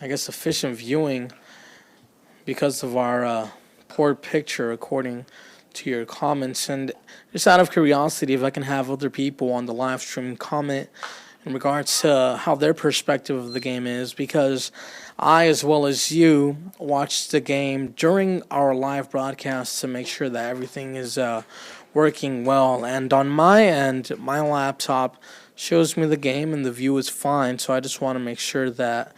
efficient viewing because of our poor picture, according to your comments. And just out of curiosity, if I can have other people on the live stream comment in regards to how their perspective of the game is, because I, as well as you, watched the game during our live broadcast to make sure that everything is working well. And on my end, my laptop shows me the game and the view is fine, so I just want to make sure that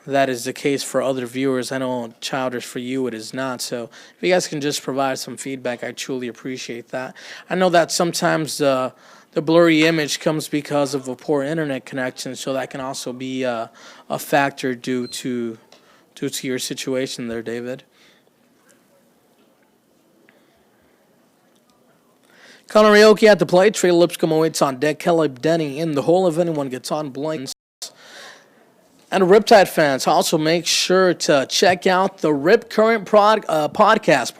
that is the case for other viewers. I know, Childers, for you it is not. So if you guys can just provide some feedback, I truly appreciate that. I know that sometimes the blurry image comes because of a poor internet connection, so that can also be a factor due to your situation there, David. Connor Aoki at the plate. Trey Lipscomb awaits on deck. Caleb Denny in the hole. If anyone gets on, blank. And Riptide fans, also make sure to check out the Rip Current podcast,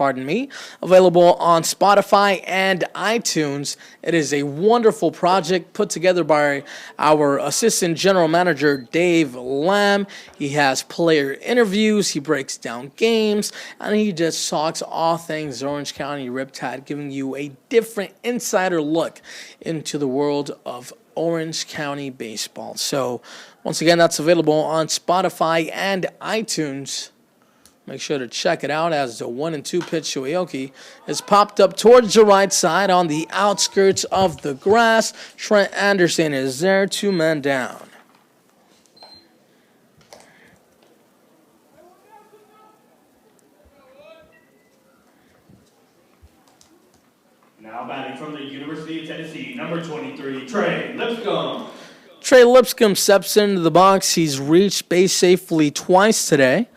available on Spotify and iTunes. It is a wonderful project put together by our assistant general manager, Dave Lamb. He has player interviews, he breaks down games, and he just talks all things Orange County Riptide, giving you a different insider look into the world of Orange County baseball. So, once again, that's available on Spotify and iTunes. Make sure to check it out as the 1-2 pitch to Aoki is popped up towards the right side on the outskirts of the grass. Trent Anderson is there, 2 men down. Now batting from the University of Tennessee, number 23, Trey Lipscomb. Trey Lipscomb steps into the box. He's reached base safely twice today.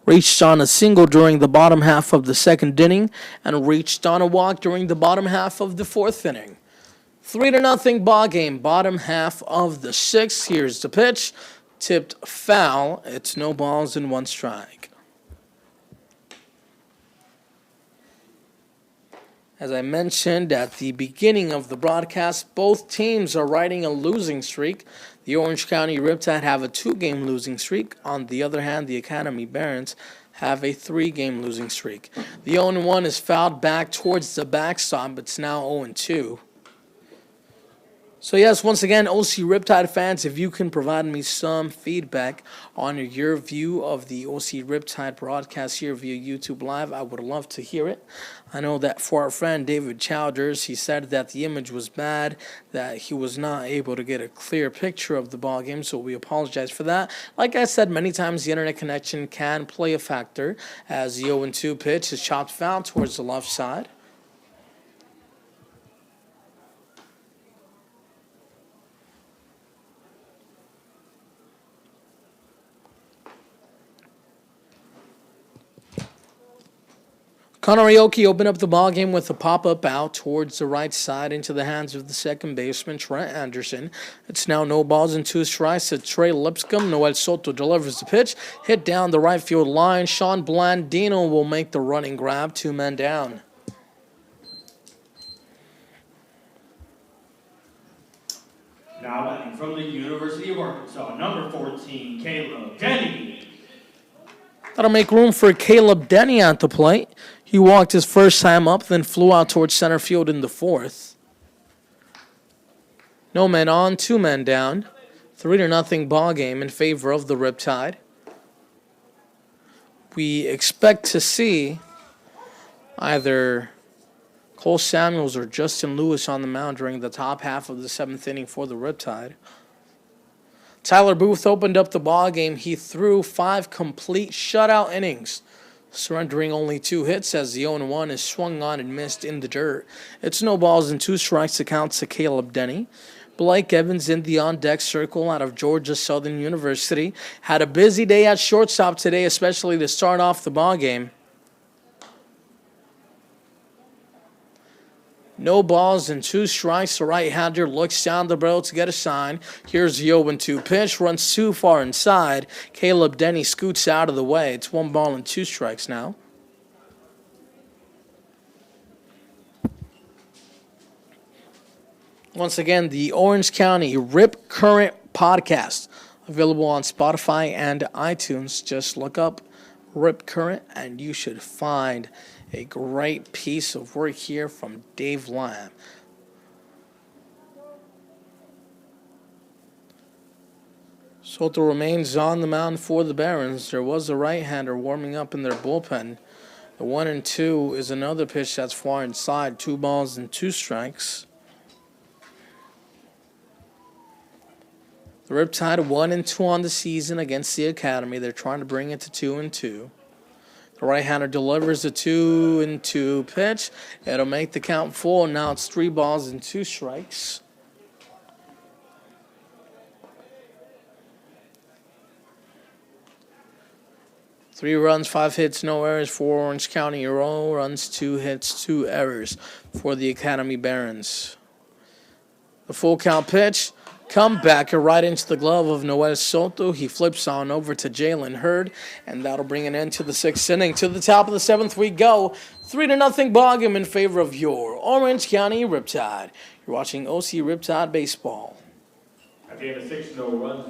Reached on a single during the bottom half of the second inning and reached on a walk during the bottom half of the fourth inning. 3-0 ball game, bottom half of the sixth. Here's the pitch. Tipped foul. It's no balls and 1 strike. As I mentioned at the beginning of the broadcast, both teams are riding a losing streak. The Orange County Riptide have a 2-game losing streak. On the other hand, the Academy Barons have a 3-game losing streak. The 0-1 is fouled back towards the backstop, but it's now 0-2. So yes, once again, OC Riptide fans, if you can provide me some feedback on your view of the OC Riptide broadcast here via YouTube Live, I would love to hear it. I know that for our friend David Childers, he said that the image was bad, that he was not able to get a clear picture of the ball game, so we apologize for that. Like I said many times, the internet connection can play a factor as the 0-2 pitch is chopped foul towards the left side. Connor Aoki opened up the ballgame with a pop-up out towards the right side into the hands of the second baseman, Trent Anderson. It's now no balls and 2 strikes to Trey Lipscomb. Noel Soto delivers the pitch. Hit down the right field line. Sean Blandino will make the running grab. 2 men down. Now batting from the University of Arkansas, number 14, Caleb Denny. That'll make room for Caleb Denny at the plate. He walked his first time up, then flew out towards center field in the fourth. No men on, 2 men down. 3-0 ball game in favor of the Riptide. We expect to see either Cole Samuels or Justin Lewis on the mound during the top half of the 7th inning for the Riptide. Tyler Booth opened up the ball game. He threw 5 complete shutout innings, surrendering only 2 hits as the 0-1 is swung on and missed in the dirt. It's no balls and 2 strikes to count to Caleb Denny. Blake Evans in the on-deck circle out of Georgia Southern University. Had a busy day at shortstop today, especially to start off the ball game. No balls and 2 strikes. The right-hander looks down the barrel to get a sign. Here's the 0-2 pitch. Runs too far inside. Caleb Denny scoots out of the way. It's 1 ball and 2 strikes now. Once again, the Orange County Rip Current podcast, available on Spotify and iTunes. Just look up Rip Current and you should find a great piece of work here from Dave Lamb. Soto remains on the mound for the Barons. There was a right-hander warming up in their bullpen. The 1-2 is another pitch that's far inside. 2 balls and 2 strikes. The Riptide 1-2 on the season against the Academy. They're trying to bring it to 2-2. The right-hander delivers a 2-2 pitch. It'll make the count full. Now it's 3 balls and 2 strikes. Three runs, 5 hits, no errors for Orange County. 0 runs, 2 hits, 2 errors for the Academy Barons. The full count pitch. Comebacker right into the glove of Noel Soto. He flips on over to Jalen Hurd, and that'll bring an end to the 6th inning. To the top of the 7th we go. 3-0 ball game in favor of your Orange County Riptide. You're watching OC Riptide Baseball. At the end of 6, no runs.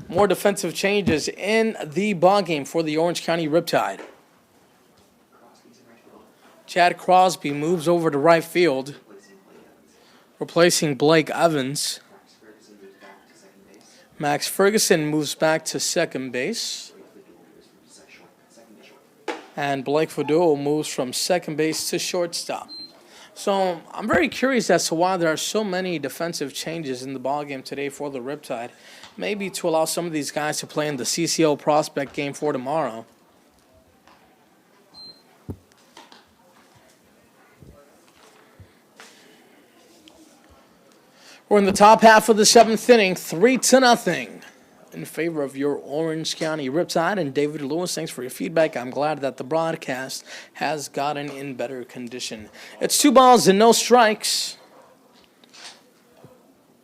More defensive changes in the ball game for the Orange County Riptide. Chad Crosby moves over to right field, replacing Blake Evans. Max Ferguson moves back to second base. And Blake Faduo moves from second base to shortstop. So I'm very curious as to why there are so many defensive changes in the ballgame today for the Riptide. Maybe to allow some of these guys to play in the CCO prospect game for tomorrow. We're in the top half of the 7th inning, 3-0 in favor of your Orange County Riptide. And David Lewis, thanks for your feedback. I'm glad that the broadcast has gotten in better condition. It's 2 balls and no strikes.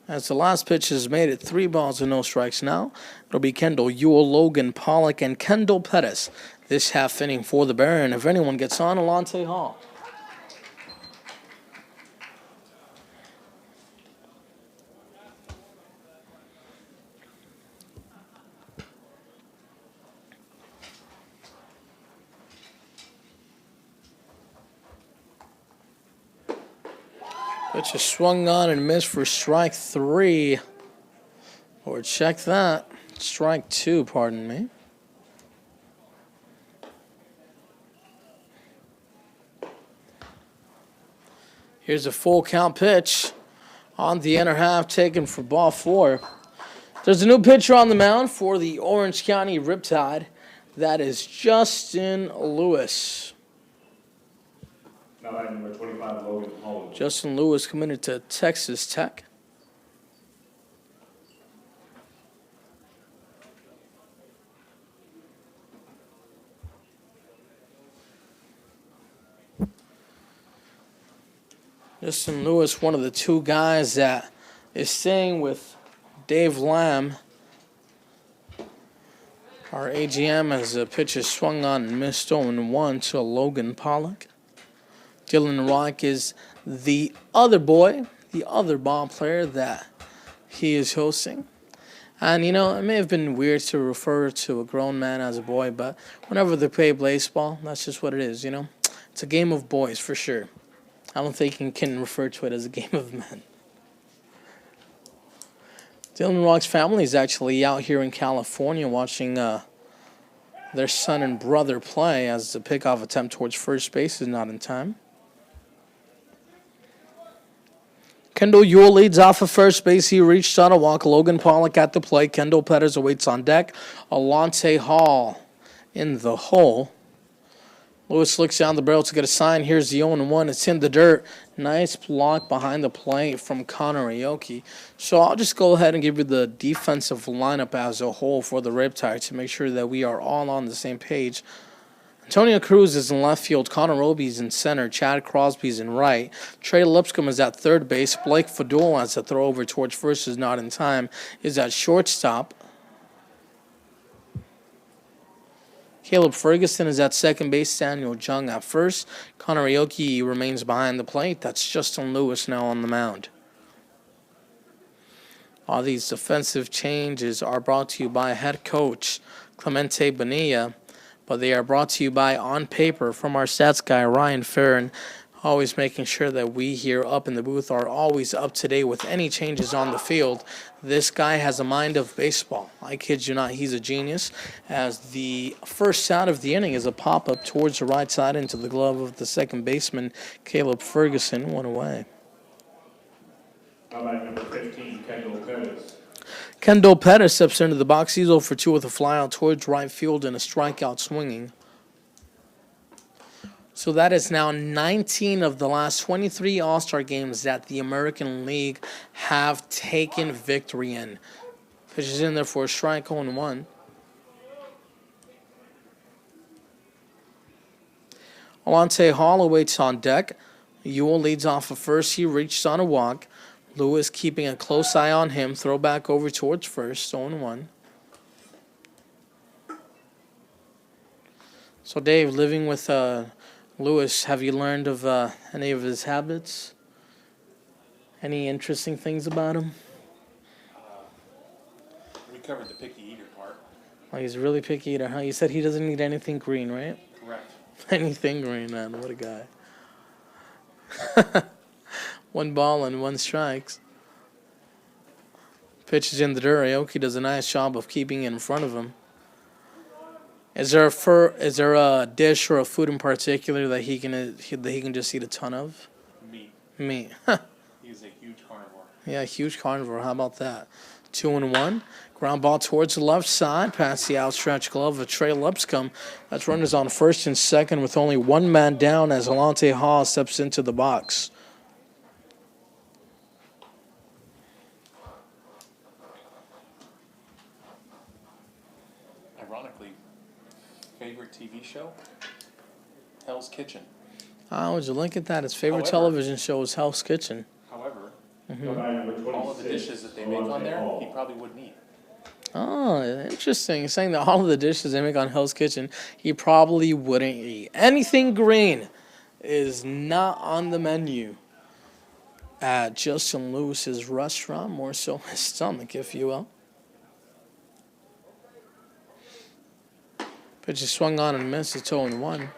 As the last pitch has made it 3 balls and no strikes now. It'll be Kendall Ewell, Logan Pollock, and Kendall Pettis this half inning for the Baron. If anyone gets on, Alante Hall. Pitch is swung on and missed for strike 3. Or check that. Strike 2, pardon me. Here's a full count pitch on the inner half, taken for ball 4. There's a new pitcher on the mound for the Orange County Riptide. That is Justin Lewis. Now batting number 25, Logan Hall. Justin Lewis committed to Texas Tech. Justin Lewis, one of the 2 guys that is staying with Dave Lamb, our AGM, as the pitch is swung on and missed 0-1 to Logan Pollock. Dylan Rock is the other boy, the other ball player that he is hosting. And, you know, it may have been weird to refer to a grown man as a boy, but whenever they play baseball, that's just what it is, you know. It's a game of boys for sure. I don't think you can refer to it as a game of men. Dylan Rock's family is actually out here in California watching their son and brother play, as the pickoff attempt towards first base is not in time. Kendall Ewell leads off of first base. He reached on a walk. Logan Pollock at the plate. Kendall Petters awaits on deck. Alante Hall in the hole. Lewis looks down the barrel to get a sign. Here's the 0-1. It's in the dirt. Nice block behind the plate from Connor Aoki. So I'll just go ahead and give you the defensive lineup as a whole for the Riptide to make sure that we are all on the same page. Antonio Cruz is in left field. Connor Roby's in center. Chad Crosby's in right. Trey Lipscomb is at third base. Blake Fadul, as the throw over towards first is not in time, is at shortstop. Caleb Ferguson is at second base. Daniel Jung at first. Connor Aoki remains behind the plate. That's Justin Lewis now on the mound. All these defensive changes are brought to you by head coach Clemente Bonilla, but they are brought to you by On Paper from our stats guy Ryan Farron, always making sure that we here up in the booth are always up to date with any changes on the field. This guy has a mind of baseball. I kid you not, he's a genius, as the first out of the inning is a pop-up towards the right side into the glove of the second baseman, Caleb Ferguson, one away. How about number 15, Kendall Pettis? Kendall Pettis steps into the box. He's 0 for 2 with a flyout towards right field and a strikeout swinging. So that is now 19 of the last 23 All-Star games that the American League have taken victory in. Pitch is in there for a strike, 0-1. Alante Hall awaits on deck. Ewell leads off of first. He reaches on a walk. Lewis keeping a close eye on him. Throw back over towards first, 0-1. So, Dave, living with Lewis, have you learned of any of his habits? Any interesting things about him? We covered the picky eater part. Oh, he's a really picky eater, huh? You said he doesn't eat anything green, right? Correct. Anything green, man. What a guy. 1 ball and 1 strikes. Pitch is in the dirt. Aoki does a nice job of keeping it in front of him. Is there a dish or a food in particular that he can just eat a ton of? Meat. Meat. He's a huge carnivore. Yeah, huge carnivore. How about that? 2-1. Ground ball towards the left side, past the outstretched glove of Trey Lipscomb. That's runners on first and second with only 1 man down as Alante Hall steps into the box. Ironically, favorite TV show? Hell's Kitchen. Would you look at that? His favorite However- television show is Hell's Kitchen. However, Mm-hmm. all of the dishes that they make on there, he probably wouldn't eat. Oh, interesting. You're saying that all of the dishes they make on Hell's Kitchen, he probably wouldn't eat. Anything green is not on the menu at Justin Lewis's restaurant, more so his stomach, if you will. Pitch is swung on and missed. It's 0-1.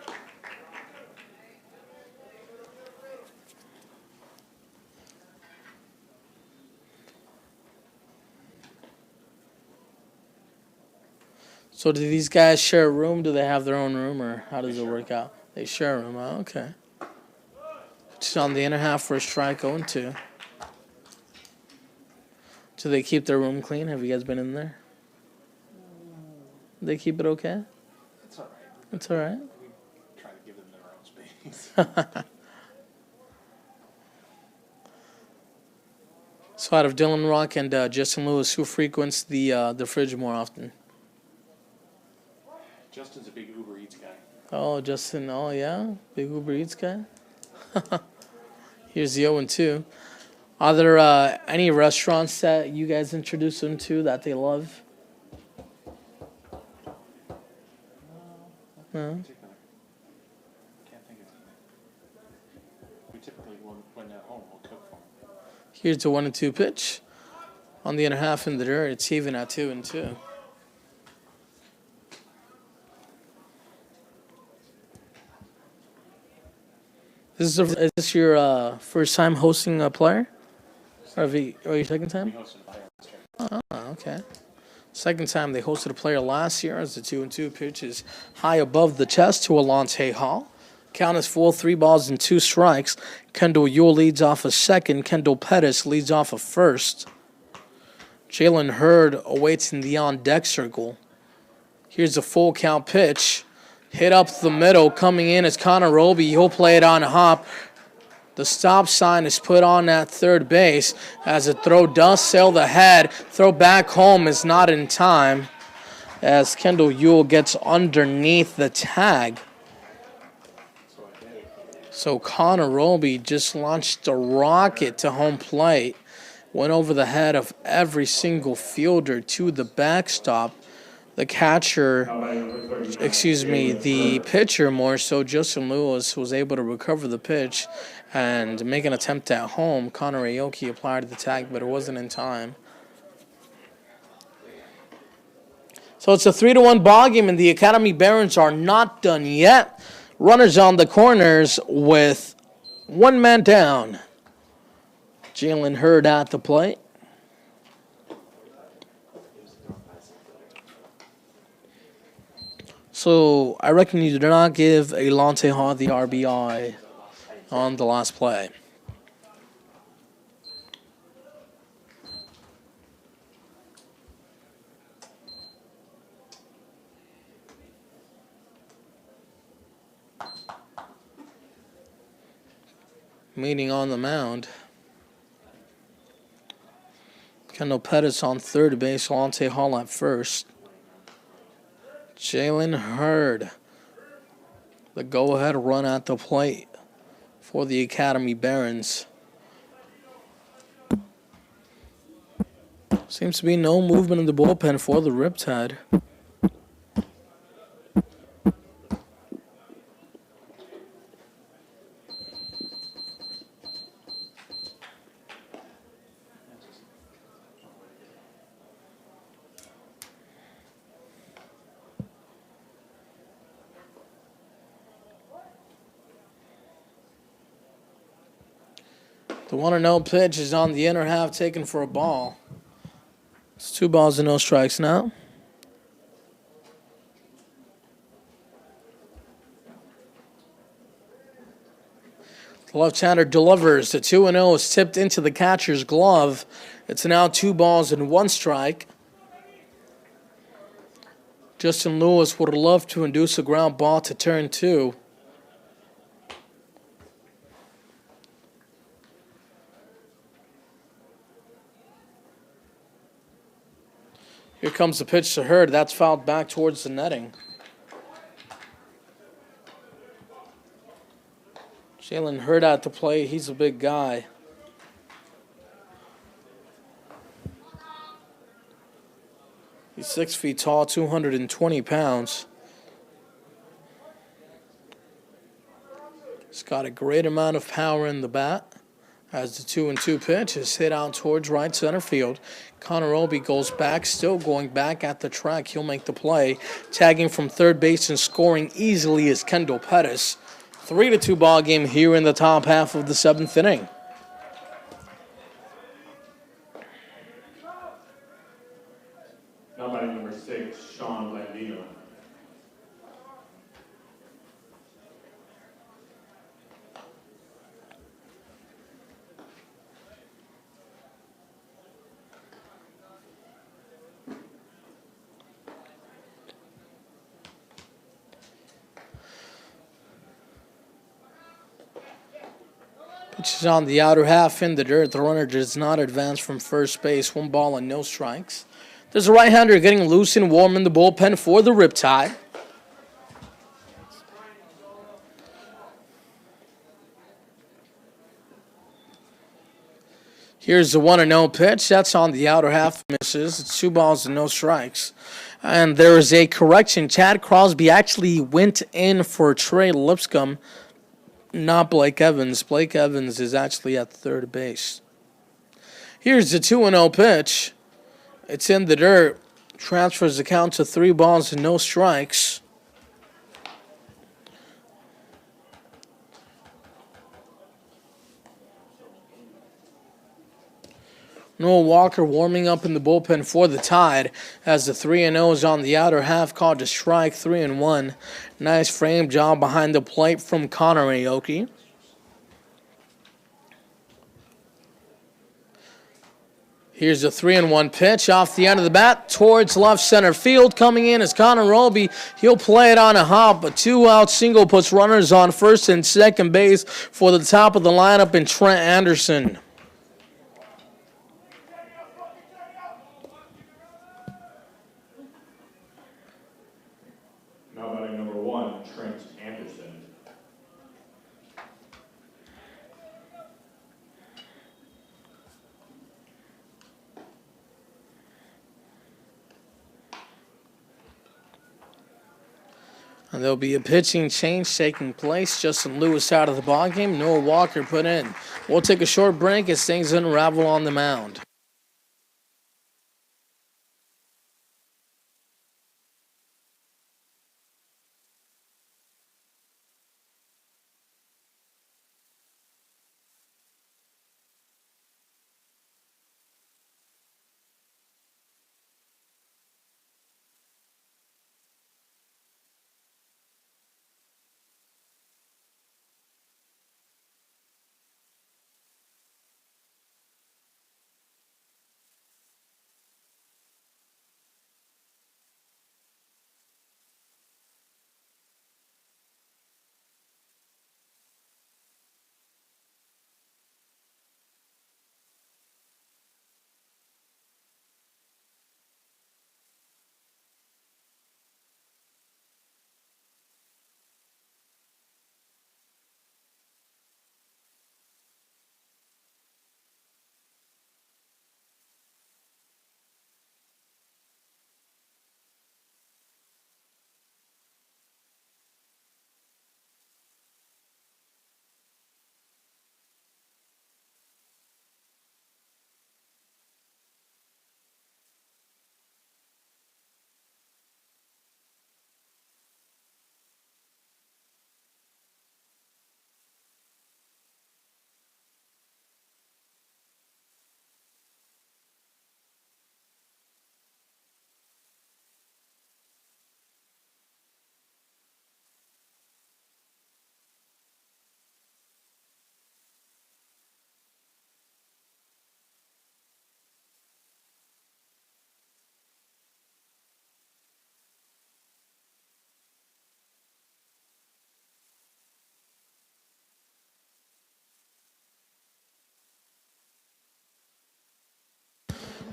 So do these guys share a room? Do they have their own room, or how does it work out? They share a room. Oh, okay. Pitch is on the inner half for a strike, 0-2. Do they keep their room clean? Have you guys been in there? They keep it okay? It's all right. It's all right. We try to give them their own space. So out of Dylan Rock and Justin Lewis, who frequents the fridge more often? Justin's a big Uber Eats guy. Oh, Justin. Oh, yeah? Big Uber Eats guy? Here's the 0-2. Are there any restaurants that you guys introduce them to that they love? No? Particular. Can't think of anything. We typically, when at home, we'll cook for them. Here's the 1-2 pitch. On the inner half in the dirt, it's even at 2-2. Is this your first time hosting a player? Or your second time? We hosted a player last year. Oh, okay. Second time they hosted a player last year as the 2-2 pitch is high above the chest to Alante Hall. Count is full, 3 balls and 2 strikes. Kendall Yule leads off a second. Kendall Pettis leads off a first. Jalen Hurd awaits in the on-deck circle. Here's a full count pitch. Hit up the middle. Coming in is Connor Roby. He'll play it on a hop. The stop sign is put on at third base as the throw does sail the head. Throw back home is not in time as Kendall Yule gets underneath the tag. So Connor Roby just launched a rocket to home plate. Went over the head of every single fielder to the backstop. The pitcher more so, Justin Lewis, was able to recover the pitch and make an attempt at home. Connor Aoki applied the tag, but it wasn't in time. So it's a 3-1 ball game, and the Academy Barons are not done yet. Runners on the corners with one man down. Jalen Hurd at the plate. So I reckon you did not give Alante Hall the RBI on the last play. Meeting on the mound. Kendall Pettis on third base, Alante Hall at first. Jalen Hurd, the go-ahead run at the plate for the Academy Barons. Seems to be no movement in the bullpen for the Riptide. The 1-0 pitch is on the inner half, taken for a ball. It's 2 balls and no strikes now. The left-hander delivers. The 2-0 is tipped into the catcher's glove. It's now 2 balls and 1 strike. Justin Lewis would have loved to induce a ground ball to turn 2. Here comes the pitch to Hurd. That's fouled back towards the netting. Jalen Hurd at the plate. He's a big guy. He's 6 feet tall, 220 pounds. He's got a great amount of power in the bat. As the 2-2 pitch is hit out towards right center field. Connor Roby goes back, still going back at the track. He'll make the play. Tagging from third base and scoring easily is Kendall Pettis. 3-2 ball game here in the top half of the 7th inning. Now batting number 6, Sean Blandino. Which is on the outer half in the dirt. The runner does not advance from first base. 1 ball and no strikes. There's a right-hander getting loose and warm in the bullpen for the Riptide. Here's the 1-0 pitch. That's on the outer half. Misses. It's 2 balls and no strikes. And there is a correction. Chad Crosby actually went in for Trey Lipscomb, not Blake Evans. Blake Evans is actually at third base. Here's the 2-0 pitch. It's in the dirt. Transfers the count to 3 balls and no strikes. Noah Walker warming up in the bullpen for the Tide as the 3-0 is on the outer half, called to strike. 3-1. Nice frame job behind the plate from Connor Aoki. Here's a 3-1 pitch off the end of the bat towards left center field. Coming in is Connor Roby. He'll play it on a hop. A 2-out single puts runners on first and second base for the top of the lineup in Trent Anderson. Now batting number 1, Trent Anderson. And there'll be a pitching change taking place. Justin Lewis out of the ballgame. Noah Walker put in. We'll take a short break as things unravel on the mound.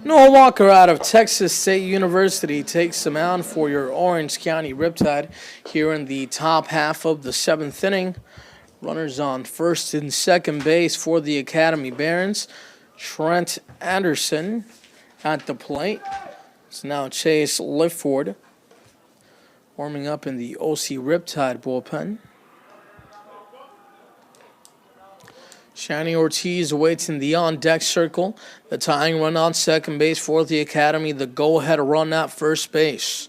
Noah Walker out of Texas State University takes the mound for your Orange County Riptide here in the top half of the 7th inning. Runners on first and second base for the Academy Barons. Trent Anderson at the plate. It's now Chase Lifford warming up in the OC Riptide bullpen. Shani Ortiz awaits in the on-deck circle. The tying run on second base for the Academy. The go-ahead run at first base.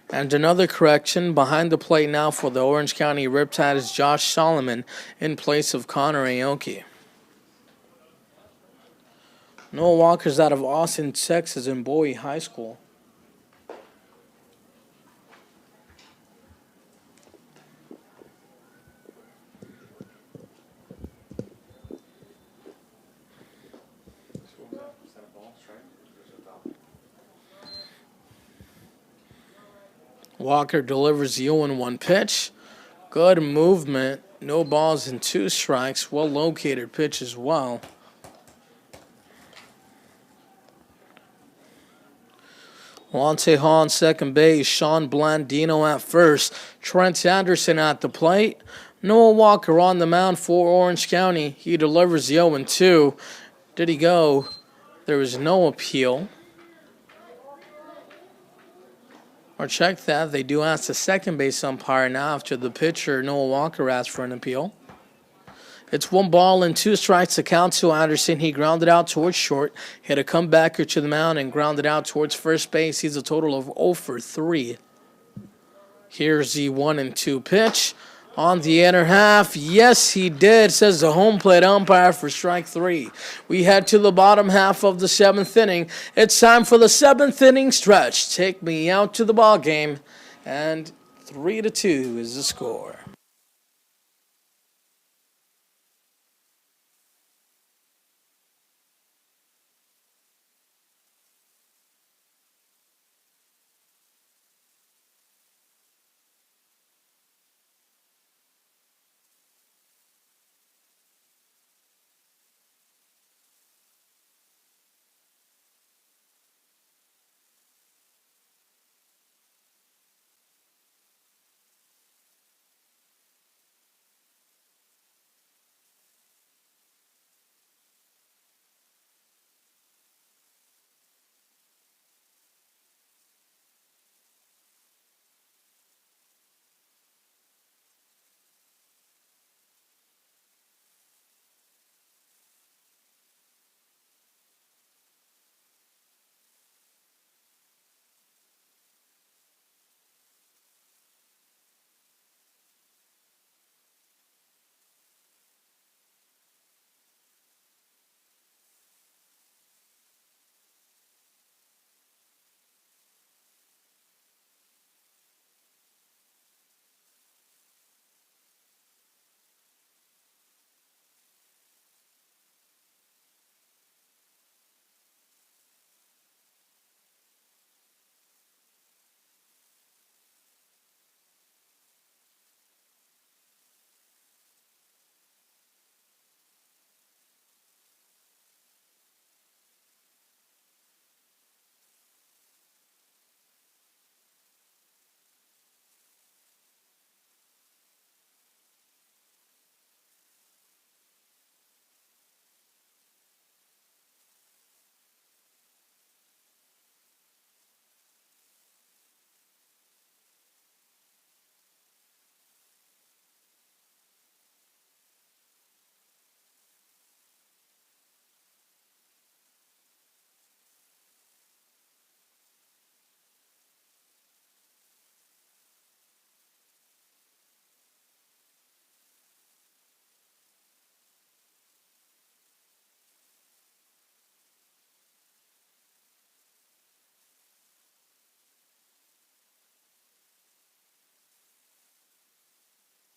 And another correction behind the plate now for the Orange County Riptide is Josh Solomon in place of Connor Aoki. Noah Walker's out of Austin, Texas in Bowie High School. Walker delivers the 0-1 pitch. Good movement No balls and 2 strikes. Well located pitch as well. Lante Hall on second base. Sean Blandino at first. Trent Anderson at the plate. Noah Walker on the mound for Orange County. He delivers the 0-2. Did he go? There was no appeal. Or check that. They do ask the second base umpire now after the pitcher, Noah Walker, asked for an appeal. It's 1 ball and 2 strikes to count to Anderson. He grounded out towards short, hit a comebacker to the mound, and grounded out towards first base. He's a total of 0 for 3. Here's the 1-2 pitch. On the inner half, yes, he did, says the home plate umpire for strike 3. We head to the bottom half of the 7th inning. It's time for the 7th inning stretch. Take me out to the ball game, and 3-2 is the score.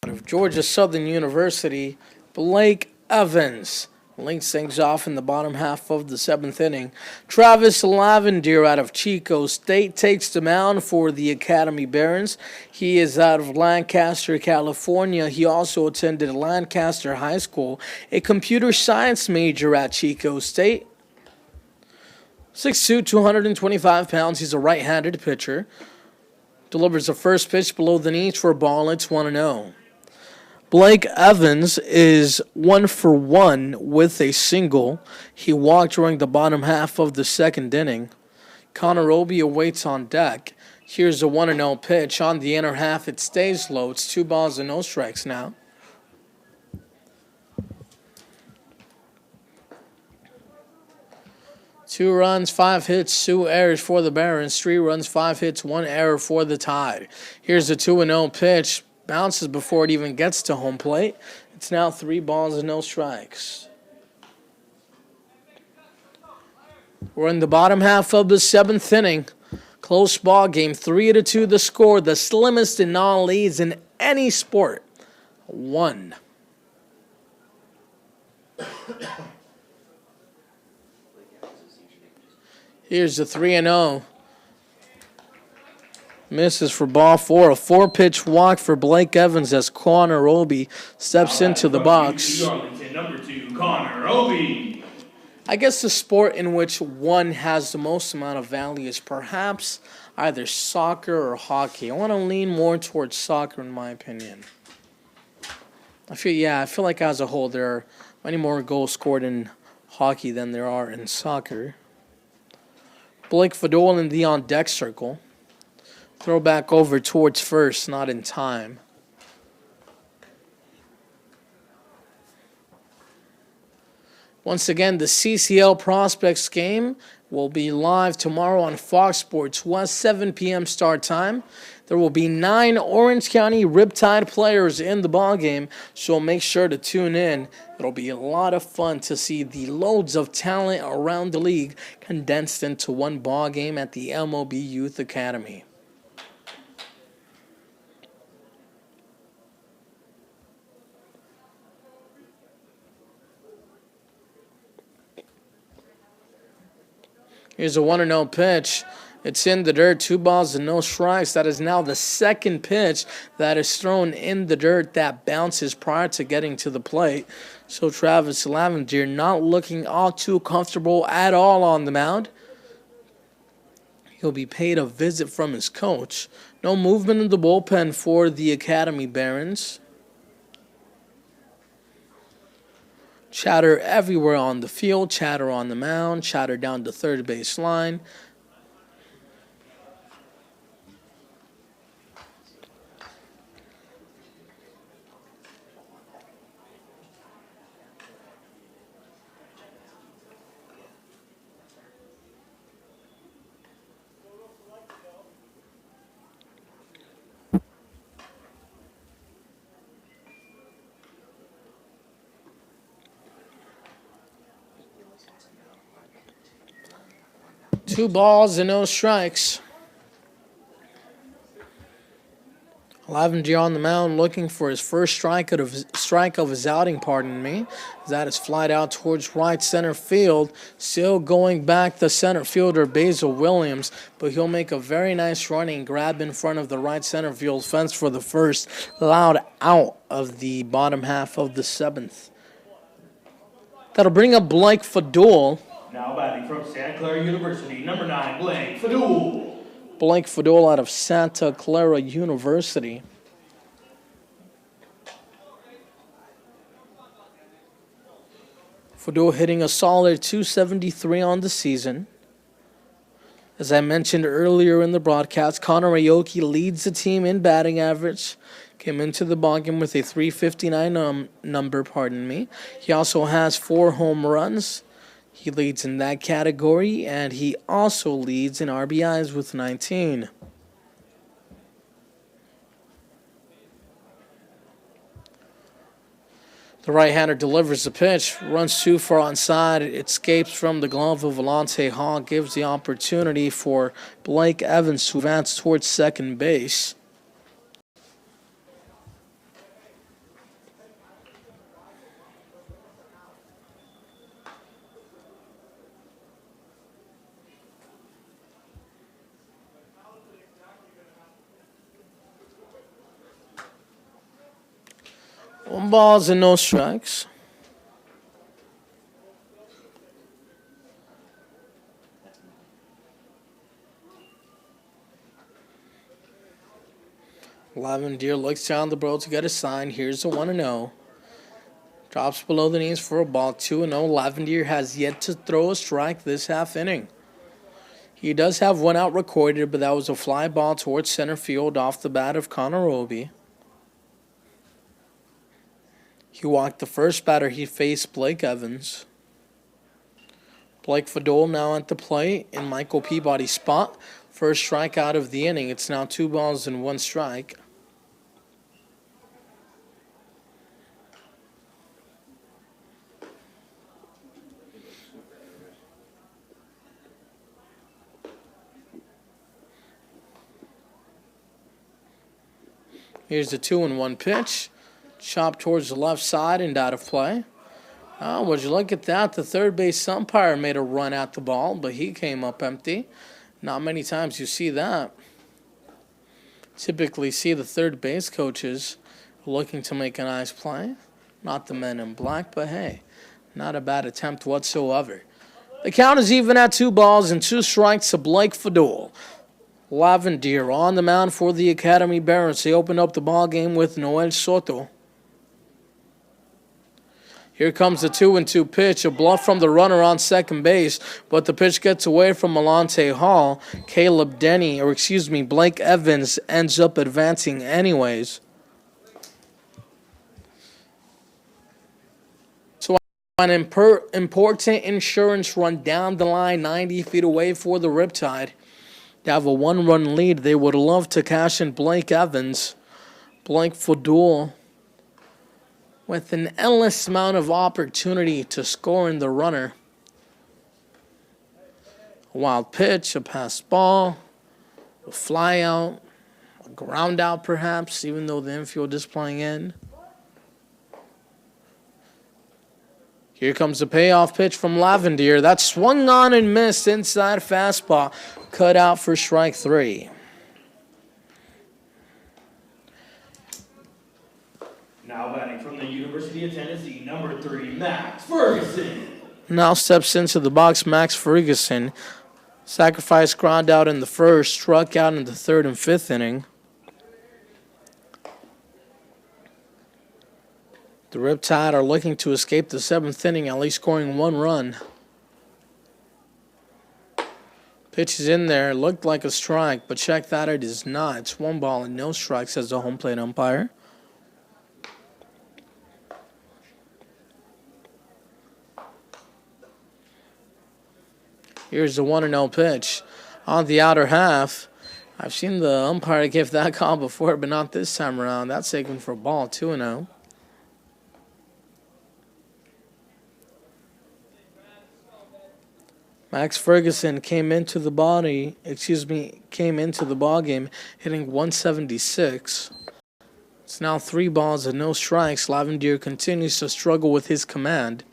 Of Georgia Southern University, Blake Evans links things off in the bottom half of the 7th inning. Travis Lavender out of Chico State takes the mound for the Academy Barons. He is out of Lancaster, California. He also attended Lancaster High School, a computer science major at Chico State. 6'2", 225 pounds. He's a right-handed pitcher. Delivers the first pitch below the knees for a ball. It's 1-0. Blake Evans is 1 for 1 with a single. He walked during the bottom half of the 2nd inning. Connor Roby awaits on deck. Here's a 1-0 pitch. On the inner half, it stays low. It's 2 balls and no strikes now. Two runs, 5 hits, 2 errors for the Barons. 3 runs, 5 hits, 1 error for the Tide. Here's a 2-0 pitch. Bounces before it even gets to home plate. It's now 3 balls and no strikes. We're in the bottom half of the 7th inning. Close ball game, 3-2 the score. The slimmest in non-leads in any sport. 1. Here's the 3-0. Misses for ball four. A 4-pitch walk for Blake Evans as Connor Obi steps into the box. Arlington, number 2, Connor Obi. I guess the sport in which one has the most amount of value is perhaps either soccer or hockey. I want to lean more towards soccer in my opinion. I feel like as a whole there are many more goals scored in hockey than there are in soccer. Blake Fadol in the on-deck circle. Throw back over towards first, not in time. Once again, the CCL Prospects game will be live tomorrow on Fox Sports West, 7 p.m. start time. There will be 9 Orange County Riptide players in the ballgame, so make sure to tune in. It'll be a lot of fun to see the loads of talent around the league condensed into one ballgame at the MLB Youth Academy. Here's a 1-0 pitch. It's in the dirt, 2 balls and no strikes. That is now the second pitch that is thrown in the dirt that bounces prior to getting to the plate. So Travis Lavendier not looking all too comfortable at all on the mound. He'll be paid a visit from his coach. No movement in the bullpen for the Academy Barons. Chatter everywhere on the field, chatter on the mound, chatter down the third base line. Two balls and no strikes. Lavendier on the mound looking for his first strike of his outing, That is flied out towards right center field. Still going back the center fielder, Basil Williams, but he'll make a very nice running grab in front of the right center field fence for the first, loud out of the bottom half of the 7th. That'll bring up Blake Fadol. Now batting from Santa Clara University, number 9, Blake Fadol. Blake Fadol out of Santa Clara University. Fadol hitting a solid .273 on the season. As I mentioned earlier in the broadcast, Connor Aoki leads the team in batting average. Came into the ballgame with a .359 number, He also has 4 home runs. He leads in that category, and he also leads in RBIs with 19. The right-hander delivers the pitch, runs too far onside. It escapes from the glove of Volante Hall, gives the opportunity for Blake Evans to advance towards second base. One balls and no strikes. Lavendier looks down the road to get a sign. Here's a 1-0. Drops below the knees for a ball. 2-0. Lavendier has yet to throw a strike this half inning. He does have one out recorded, but that was a fly ball towards center field off the bat of Connor Obi. He walked the first batter. He faced Blake Evans. Blake Fadol now at the plate in Michael Peabody's spot. First strike out of the inning. It's now 2 balls and 1 strike. Here's the 2-1 pitch. Chopped towards the left side and out of play. Oh, would you look at that? The third base umpire made a run at the ball, but he came up empty. Not many times you see that. Typically see the third base coaches looking to make a nice play. Not the men in black, but hey, not a bad attempt whatsoever. The count is even at 2-2 to Blake Fadul. Lavender on the mound for the Academy Barons. They open up the ball game with Noel Soto. Here comes the 2-2 pitch, a bluff from the runner on second base, but the pitch gets away from Alante Hall. Blake Evans ends up advancing anyways. So an important insurance run down the line, 90 feet away for the Riptide. They have a 1-run lead. They would love to cash in Blake Evans. Blake Fadul with an endless amount of opportunity to score in the runner. A wild pitch, a pass ball, a fly out, a ground out perhaps, even though the infield is playing in. Here comes the payoff pitch from Lavender. That's swung on and missed inside fastball. Cut out for strike 3. Now batting from the University of Tennessee, number 3, Max Ferguson. Now steps into the box Max Ferguson. Sacrifice ground out in the first, struck out in the third and fifth inning. The Riptide are looking to escape the seventh inning, at least scoring 1 run. Pitch is in there, looked like a strike, but check that, it is not. It's 1 ball and no strike, says the home plate umpire. Here's the 1-0 pitch on the outer half. I've seen the umpire give that call before, but not this time around. That's taken for a ball, 2-0. Max Ferguson came into the ball game hitting 176. It's now 3 balls and no strikes. Lavender continues to struggle with his command.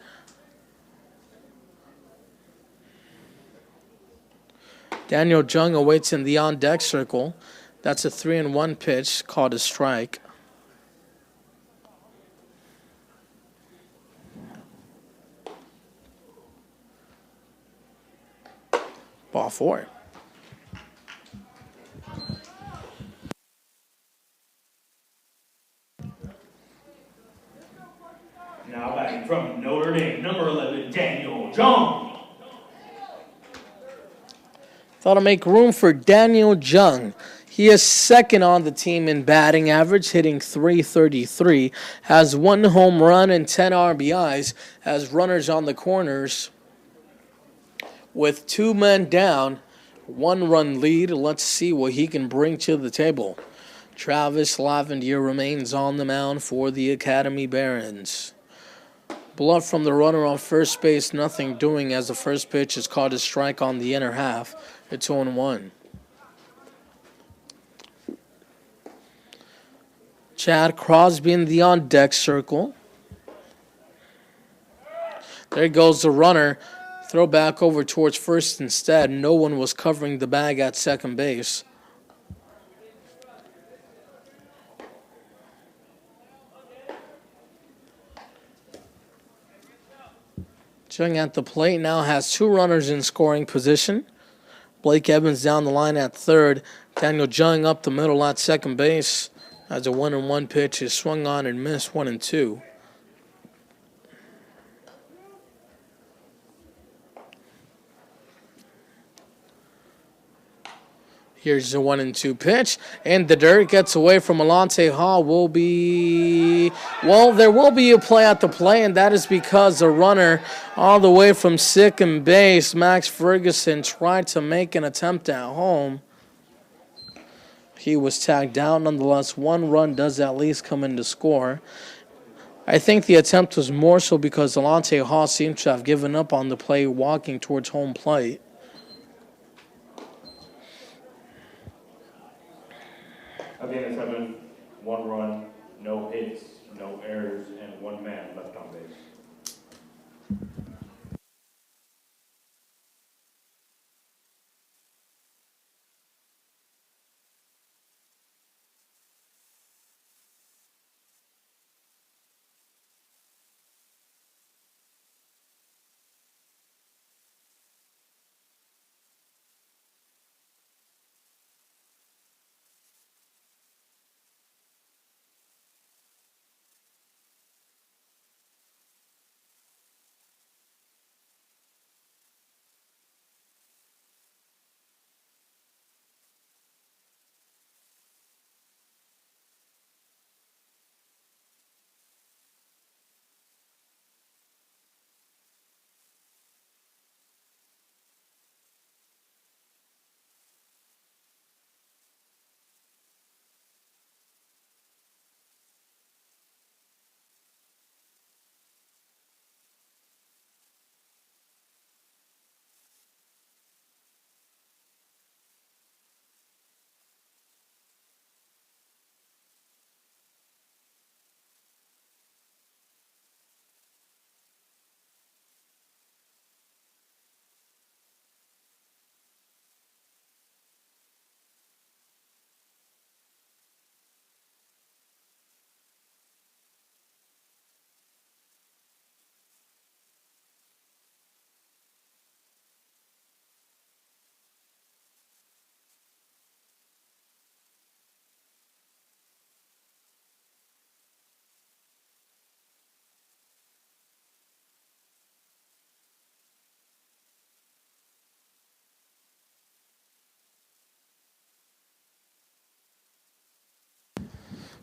Daniel Jung awaits in the on-deck circle. That's a 3-1 pitch called a strike. Ball 4. Now batting from Notre Dame, number 11, Daniel Jung. Thought to make room for Daniel Jung. He is second on the team in batting average, hitting .333. Has 1 home run and 10 RBIs. Has runners on the corners. With 2 men down, 1-run lead. Let's see what he can bring to the table. Travis Lavender remains on the mound for the Academy Barons. Bluff from the runner on first base, nothing doing as the first pitch is called a strike on the inner half. It's 0-1. Chad Crosby in the on-deck circle. There goes the runner. Throw back over towards first instead. No one was covering the bag at second base. Jung at the plate now has 2 runners in scoring position. Blake Evans down the line at third. Daniel Jung up the middle at second base. As a 1-1 pitch is swung on and missed, 1-2. Here's the 1-2 pitch, and the dirt gets away from Alante Hall. There will be a play at the play, and that is because the runner all the way from second base, Max Ferguson, tried to make an attempt at home. He was tagged down. Nonetheless, 1 run does at least come in to score. I think the attempt was more so because Alante Hall seems to have given up on the play walking towards home plate. At the end of 7, 1 run, no hits, no errors, and 1 man left on base.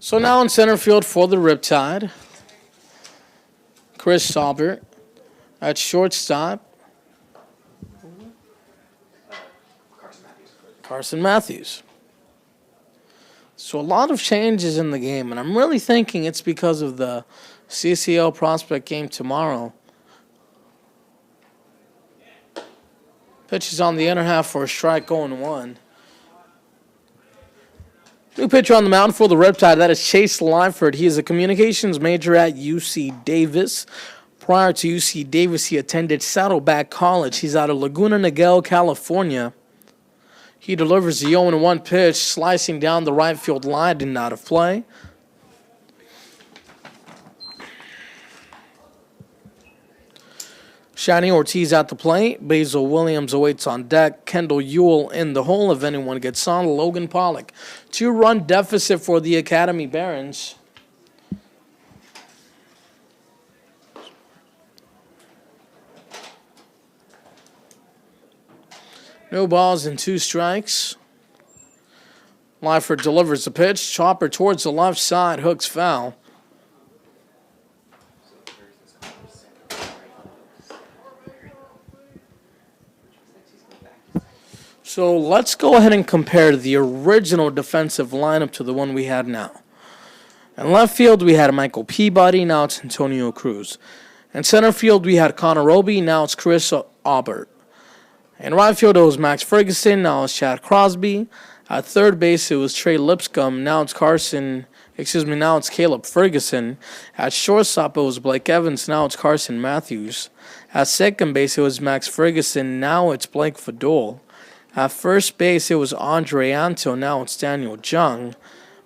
So now in center field for the Riptide, Chris Saubert. At shortstop, Carson Matthews. So a lot of changes in the game, and I'm really thinking it's because of the CCL prospect game tomorrow. Pitch is on the inner half for a strike, going one. New pitcher on the mound for the Riptide, that is Chase Lyford. He is a communications major at UC Davis. Prior to UC Davis, he attended Saddleback College. He's out of Laguna Niguel, California. He delivers the 0-1 pitch, slicing down the right field line and out of play. Shani Ortiz at the plate. Basil Williams awaits on deck. Kendall Ewell in the hole if anyone gets on. Logan Pollock. 2-run deficit for the Academy Barons. No balls and 2 strikes. Lyford delivers the pitch. Chopper towards the left side. Hooks foul. So let's go ahead and compare the original defensive lineup to the one we had now. In left field, we had Michael Peabody. Now it's Antonio Cruz. In center field, we had Connor Roby. Now it's Chris Aubert. In right field, it was Max Ferguson. Now it's Chad Crosby. At third base, it was Trey Lipscomb. Now it's now it's Caleb Ferguson. At shortstop, it was Blake Evans. Now it's Carson Matthews. At second base, it was Max Ferguson. Now it's Blake Fadol. At first base, it was Andre Anto. Now it's Daniel Jung.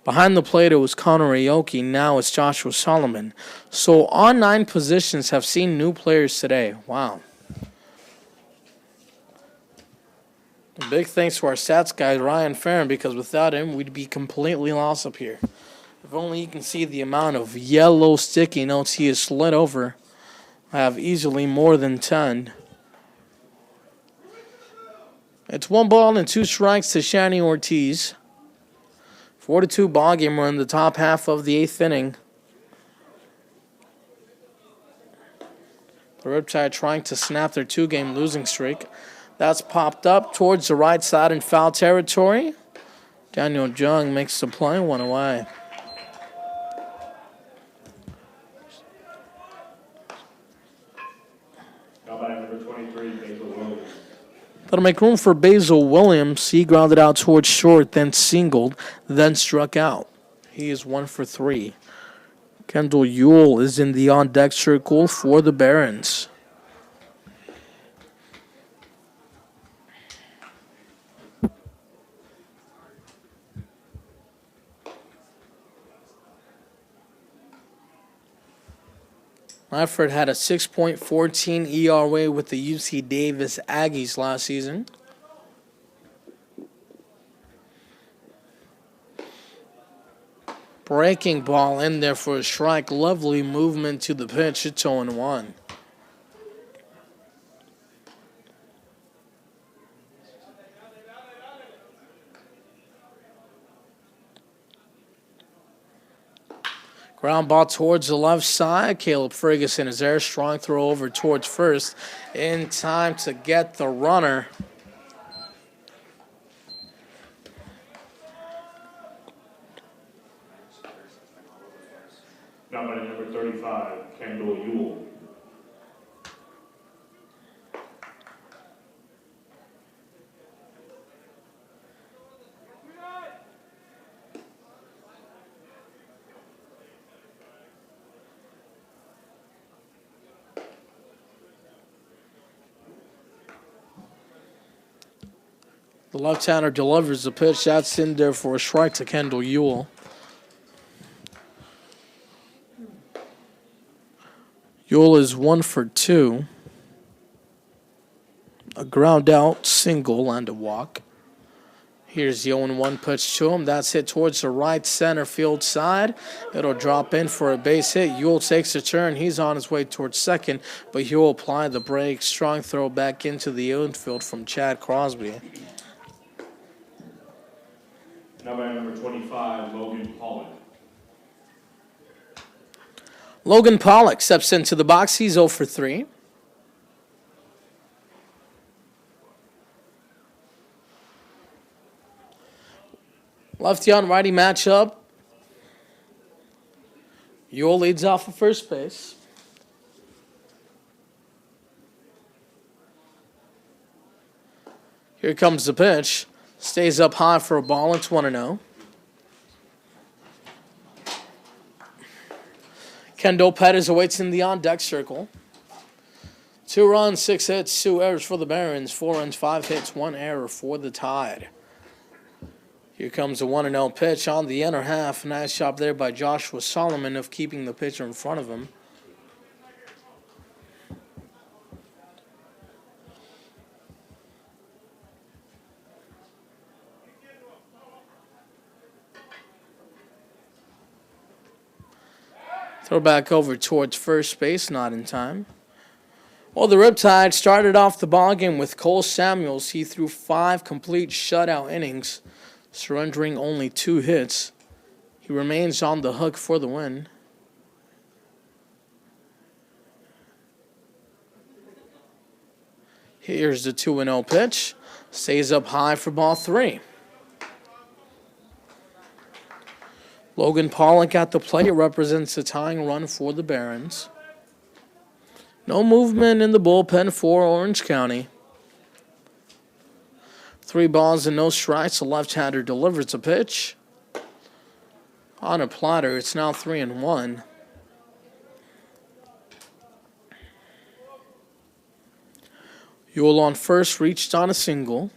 Behind the plate, it was Connor Aoki. Now it's Joshua Solomon. So all 9 positions have seen new players today. Wow. A big thanks to our stats guy, Ryan Farron, because without him, we'd be completely lost up here. If only you can see the amount of yellow sticky notes he has slid over. I have easily more than 10. It's 1 ball and 2 strikes to Shani Ortiz. 4-2 ball game. We're in the top half of the 8th inning. The Riptide trying to snap their 2-game losing streak. That's popped up towards the right side in foul territory. Daniel Jung makes the play, 1 away. Now batting number 23, Basil Williams. That'll make room for Basil Williams. He grounded out towards short, then singled, then struck out. He is 1 for 3. Kendall Ewell is in the on-deck circle for the Barons. Lyford had a 6.14 ERA with the UC Davis Aggies last season. Breaking ball in there for a strike. Lovely movement to the pitch. It's 0-1. Ground ball towards the left side. Caleb Ferguson is there. Strong throw over towards first. In time to get the runner. Now batting number 35, Kendall Ewell. The left-hander delivers the pitch. That's in there for a strike to Kendall Ewell. Ewell is 1 for 2. A ground out, single, and a walk. Here's the 0-1 pitch to him. That's hit towards the right center field side. It'll drop in for a base hit. Ewell takes a turn. He's on his way towards second, but he'll apply the brake. Strong throw back into the infield from Chad Crosby. Now batting number 25, Logan Pollock. Logan Pollock steps into the box. He's 0 for 3. Lefty on righty matchup. Ewell leads off at first base. Here comes the pitch. Stays up high for a ball. It's 1-0. Kendall Pettis awaits in the on-deck circle. 2 runs, 6 hits, 2 errors for the Barons. 4 runs, 5 hits, 1 error for the Tide. Here comes a 1-0 pitch on the inner half. Nice job there by Joshua Solomon of keeping the pitcher in front of him. Throw back over towards first base, not in time. Well, the Riptide started off the ballgame with Cole Samuels. He threw 5 complete shutout innings, surrendering only 2 hits. He remains on the hook for the win. Here's the 2-0 pitch. Stays up high for ball 3. Logan Pollock at the plate represents the tying run for the Barons. No movement in the bullpen for Orange County. 3 balls and no strikes. The left-hander delivers a pitch. On a platter, it's now 3-1. Ewell on first reached on a single.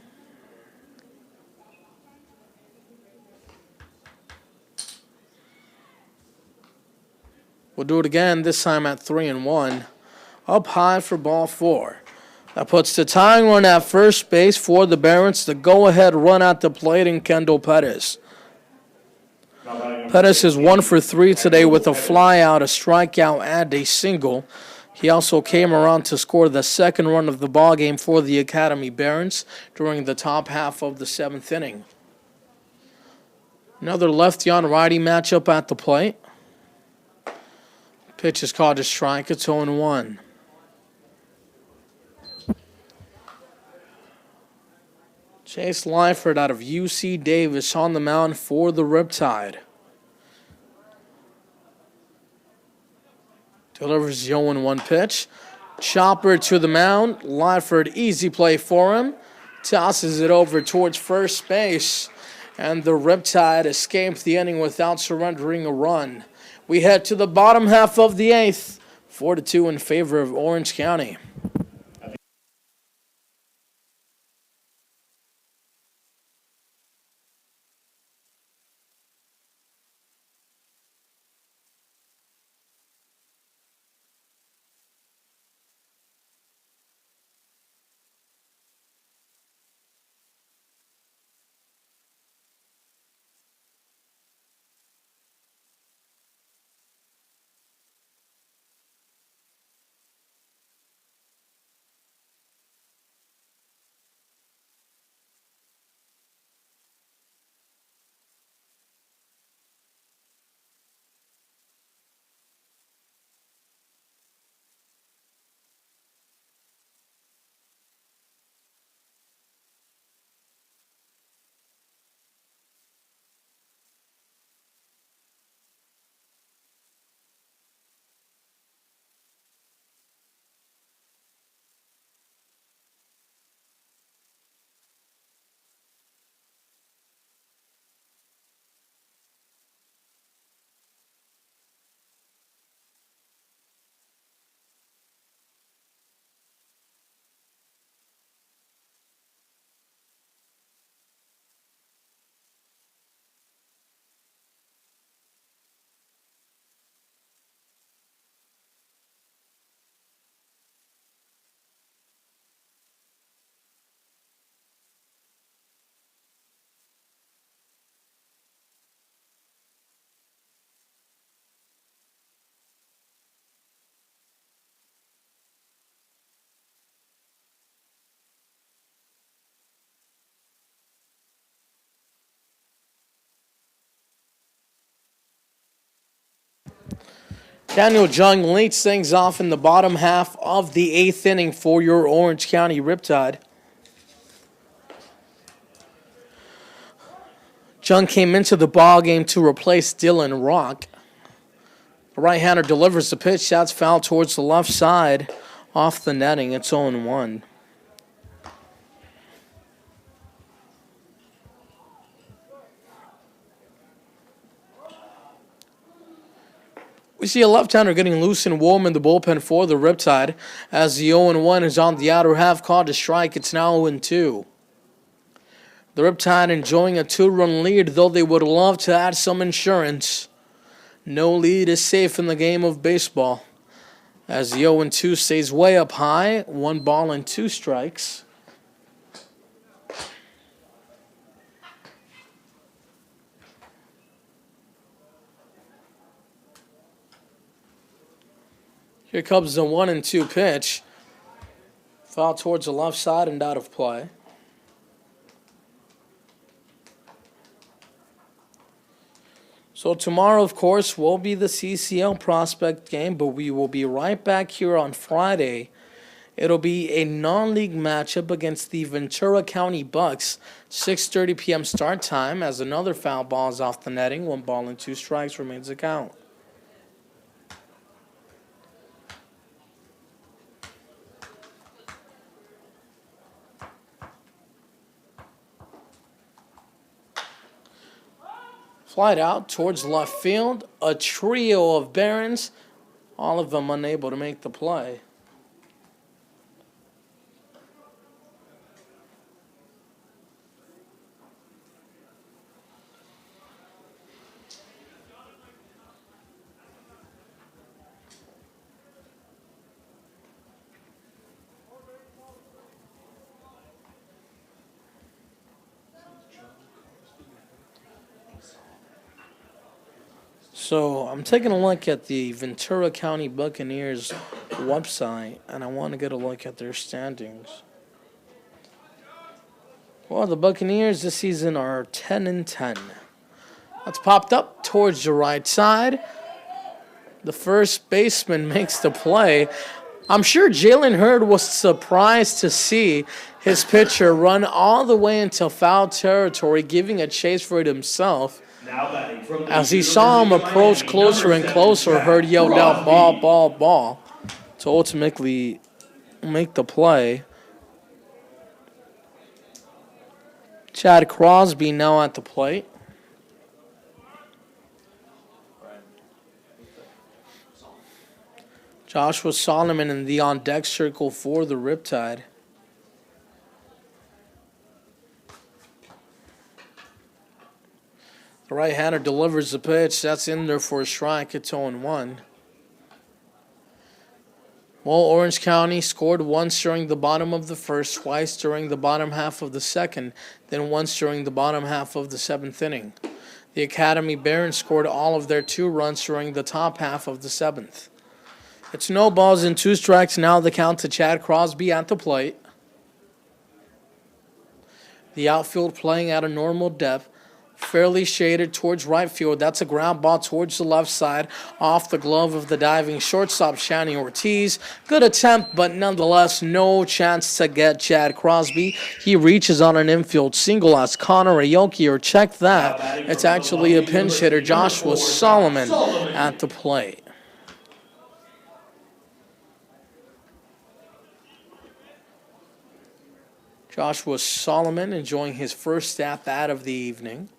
We'll do it again, this time at 3-1. Up high for ball 4. That puts the tying run at first base for the Barons. The go-ahead run at the plate in Kendall Pettis. Pettis is 1 for 3 today with a flyout, a strikeout, and a single. He also came around to score the second run of the ballgame for the Academy Barons during the top half of the 7th inning. Another lefty on righty matchup at the plate. Pitch is called a strike. It's 0-1. Chase Lyford out of UC Davis on the mound for the Riptide. Delivers the 0-1 pitch. Chopper to the mound. Lyford, easy play for him. Tosses it over towards first base. And the Riptide escaped the inning without surrendering a run. We head to the bottom half of the 8th. 4-2 in favor of Orange County. Daniel Jung leads things off in the bottom half of the 8th inning for your Orange County Riptide. Jung came into the ball game to replace Dylan Rock. The right-hander delivers the pitch. That's foul towards the left side off the netting. It's 0-1. We see a left-hander getting loose and warm in the bullpen for the Riptide as the 0-1 is on the outer half, called a strike. It's now 0-2. The Riptide enjoying a 2-run lead, though they would love to add some insurance. No lead is safe in the game of baseball as the 0-2 stays way up high. 1 ball and 2 strikes. Here comes the 1-2 pitch. Foul towards the left side and out of play. So tomorrow, of course, will be the CCL prospect game, but we will be right back here on Friday. It'll be a non-league matchup against the Ventura County Bucks. 6:30 p.m. start time as another foul ball is off the netting. 1 ball and 2 strikes remains the count. Flight out towards left field. A trio of Barons, all of them unable to make the play. So I'm taking a look at the Ventura County Buccaneers website, and I want to get a look at their standings. Well, the Buccaneers this season are 10-10. That's popped up towards the right side. The first baseman makes the play. I'm sure Jalen Hurd was surprised to see his pitcher run all the way into foul territory, giving a chase for it himself. As he saw him approach closer and closer, Hurd yelled out, "Ball, ball, ball," to ultimately make the play. Chad Crosby now at the plate. Joshua Solomon in the on-deck circle for the Riptide. The right-hander delivers the pitch. That's in there for a strike. It's 0-1. Well, Orange County scored once during the bottom of the first, twice during the bottom half of the second, then once during the bottom half of the 7th inning. The Academy Barons scored all of their 2 runs during the top half of the 7th. It's no balls and 2 strikes. Now the count to Chad Crosby at the plate. The outfield playing at a normal depth. Fairly shaded towards right field. That's a ground ball towards the left side off the glove of the diving shortstop, Shani Ortiz. Good attempt, but nonetheless no chance to get Chad Crosby. He reaches on an infield single as Connor Aoki, or check that. It's actually a pinch hitter, Joshua Solomon at the plate. Joshua Solomon enjoying his first at-bat of the evening.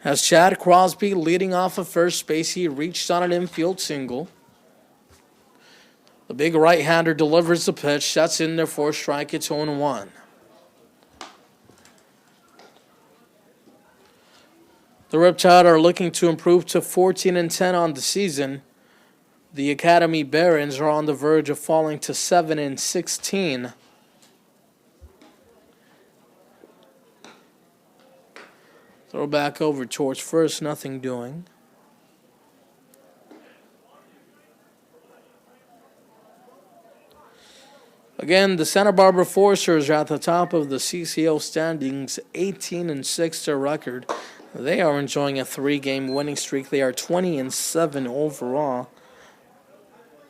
As Chad Crosby leading off of first base, he reached on an infield single. The big right-hander delivers the pitch. That's in there for a strike. It's 0-1. The Riptide are looking to improve to 14-10 on the season. The Academy Barons are on the verge of falling to 7-16. Throw back over towards first, nothing doing. Again, the Santa Barbara Foresters are at the top of the CCO standings, 18-6 their record. They are enjoying a 3-game winning streak. They are 20-7 overall.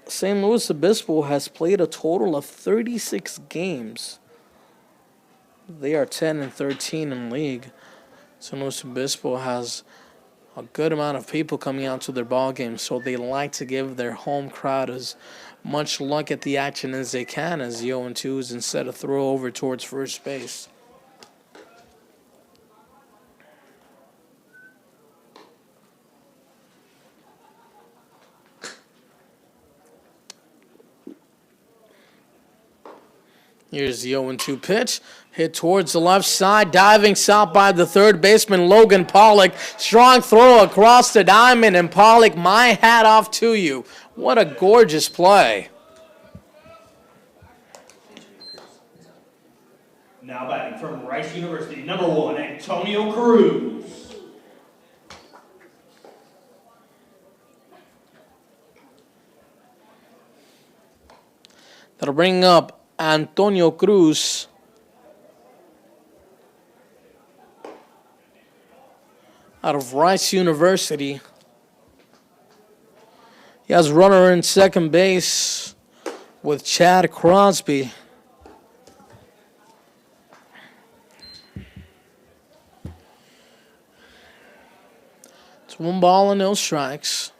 St. Louis Obispo has played a total of 36 games. They are 10-13 in league. St. Louis Obispo has a good amount of people coming out to their ball games, so they like to give their home crowd as much luck at the action as they can as the 0-2s instead of throw over towards first base. Here's the 0-2 pitch. Hit towards the left side. Diving south by the third baseman, Logan Pollock. Strong throw across the diamond. And Pollock, my hat off to you. What a gorgeous play. Now batting from Rice University, number 1, Antonio Cruz. That'll bring up Antonio Cruz. Out of Rice University. He has runner in second base with Chad Crosby. It's 1 ball and no strikes.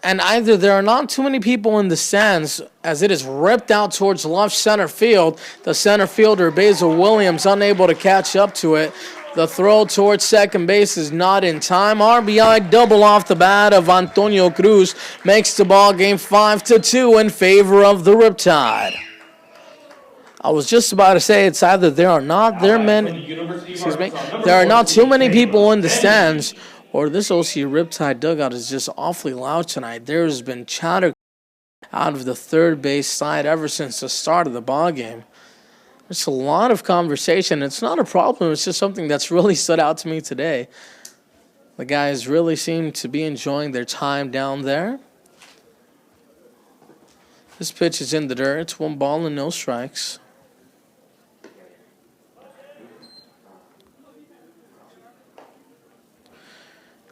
And either there are not too many people in the stands as it is ripped out towards left center field. The center fielder, Basil Williams, unable to catch up to it. The throw towards second base is not in time. RBI double off the bat of Antonio Cruz makes the ball game 5-2 in favor of the Riptide. I was just about to say it's either there are not there are not too many people in the stands, or this OC Riptide dugout is just awfully loud tonight. There's been chatter out of the third base side ever since the start of the ball game. There's a lot of conversation. It's not a problem. It's just something that's really stood out to me today. The guys really seem to be enjoying their time down there. This pitch is in the dirt. It's 1 ball and no strikes.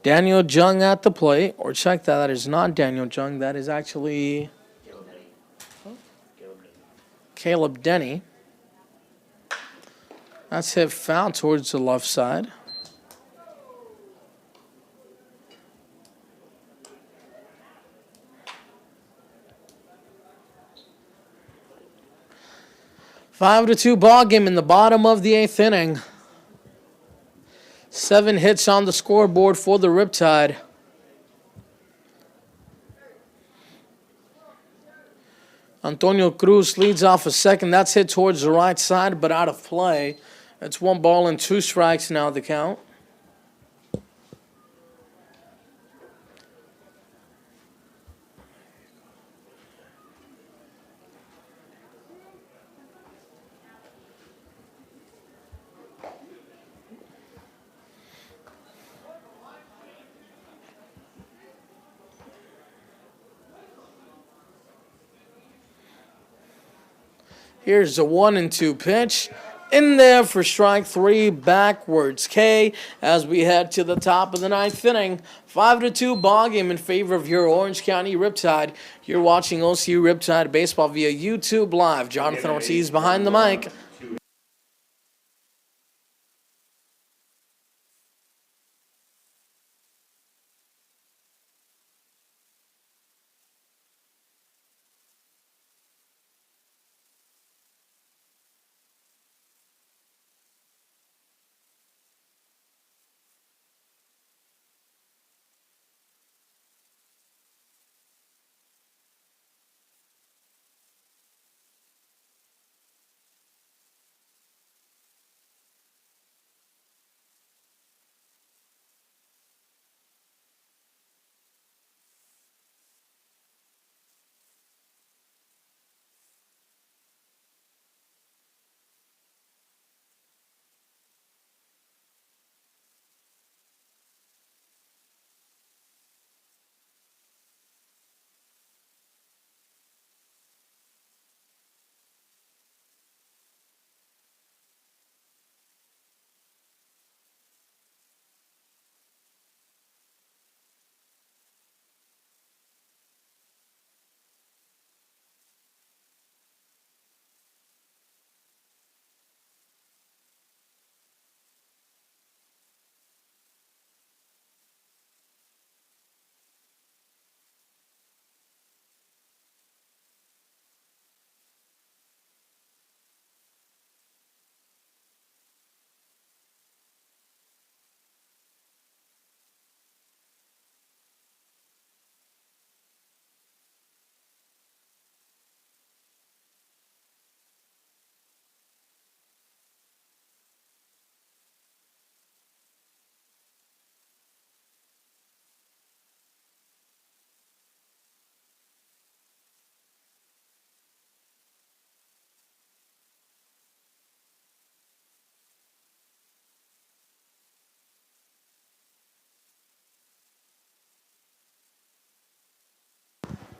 Daniel Jung at the plate. Or check that. That is not Daniel Jung. That is actually Caleb Denny. That's hit foul towards the left side. Five to 2 ball game in the bottom of the 8th inning. 7 hits on the scoreboard for the Riptide. Antonio Cruz leads off a second. That's hit towards the right side, but out of play. It's 1 ball and 2 strikes now, the count. Here's a 1-2 pitch. In there for strike 3, backwards K as we head to the top of the 9th inning. 5-2 ball game in favor of your Orange County Riptide. You're watching OCU Riptide Baseball via YouTube Live. Jonathan Ortiz behind the mic.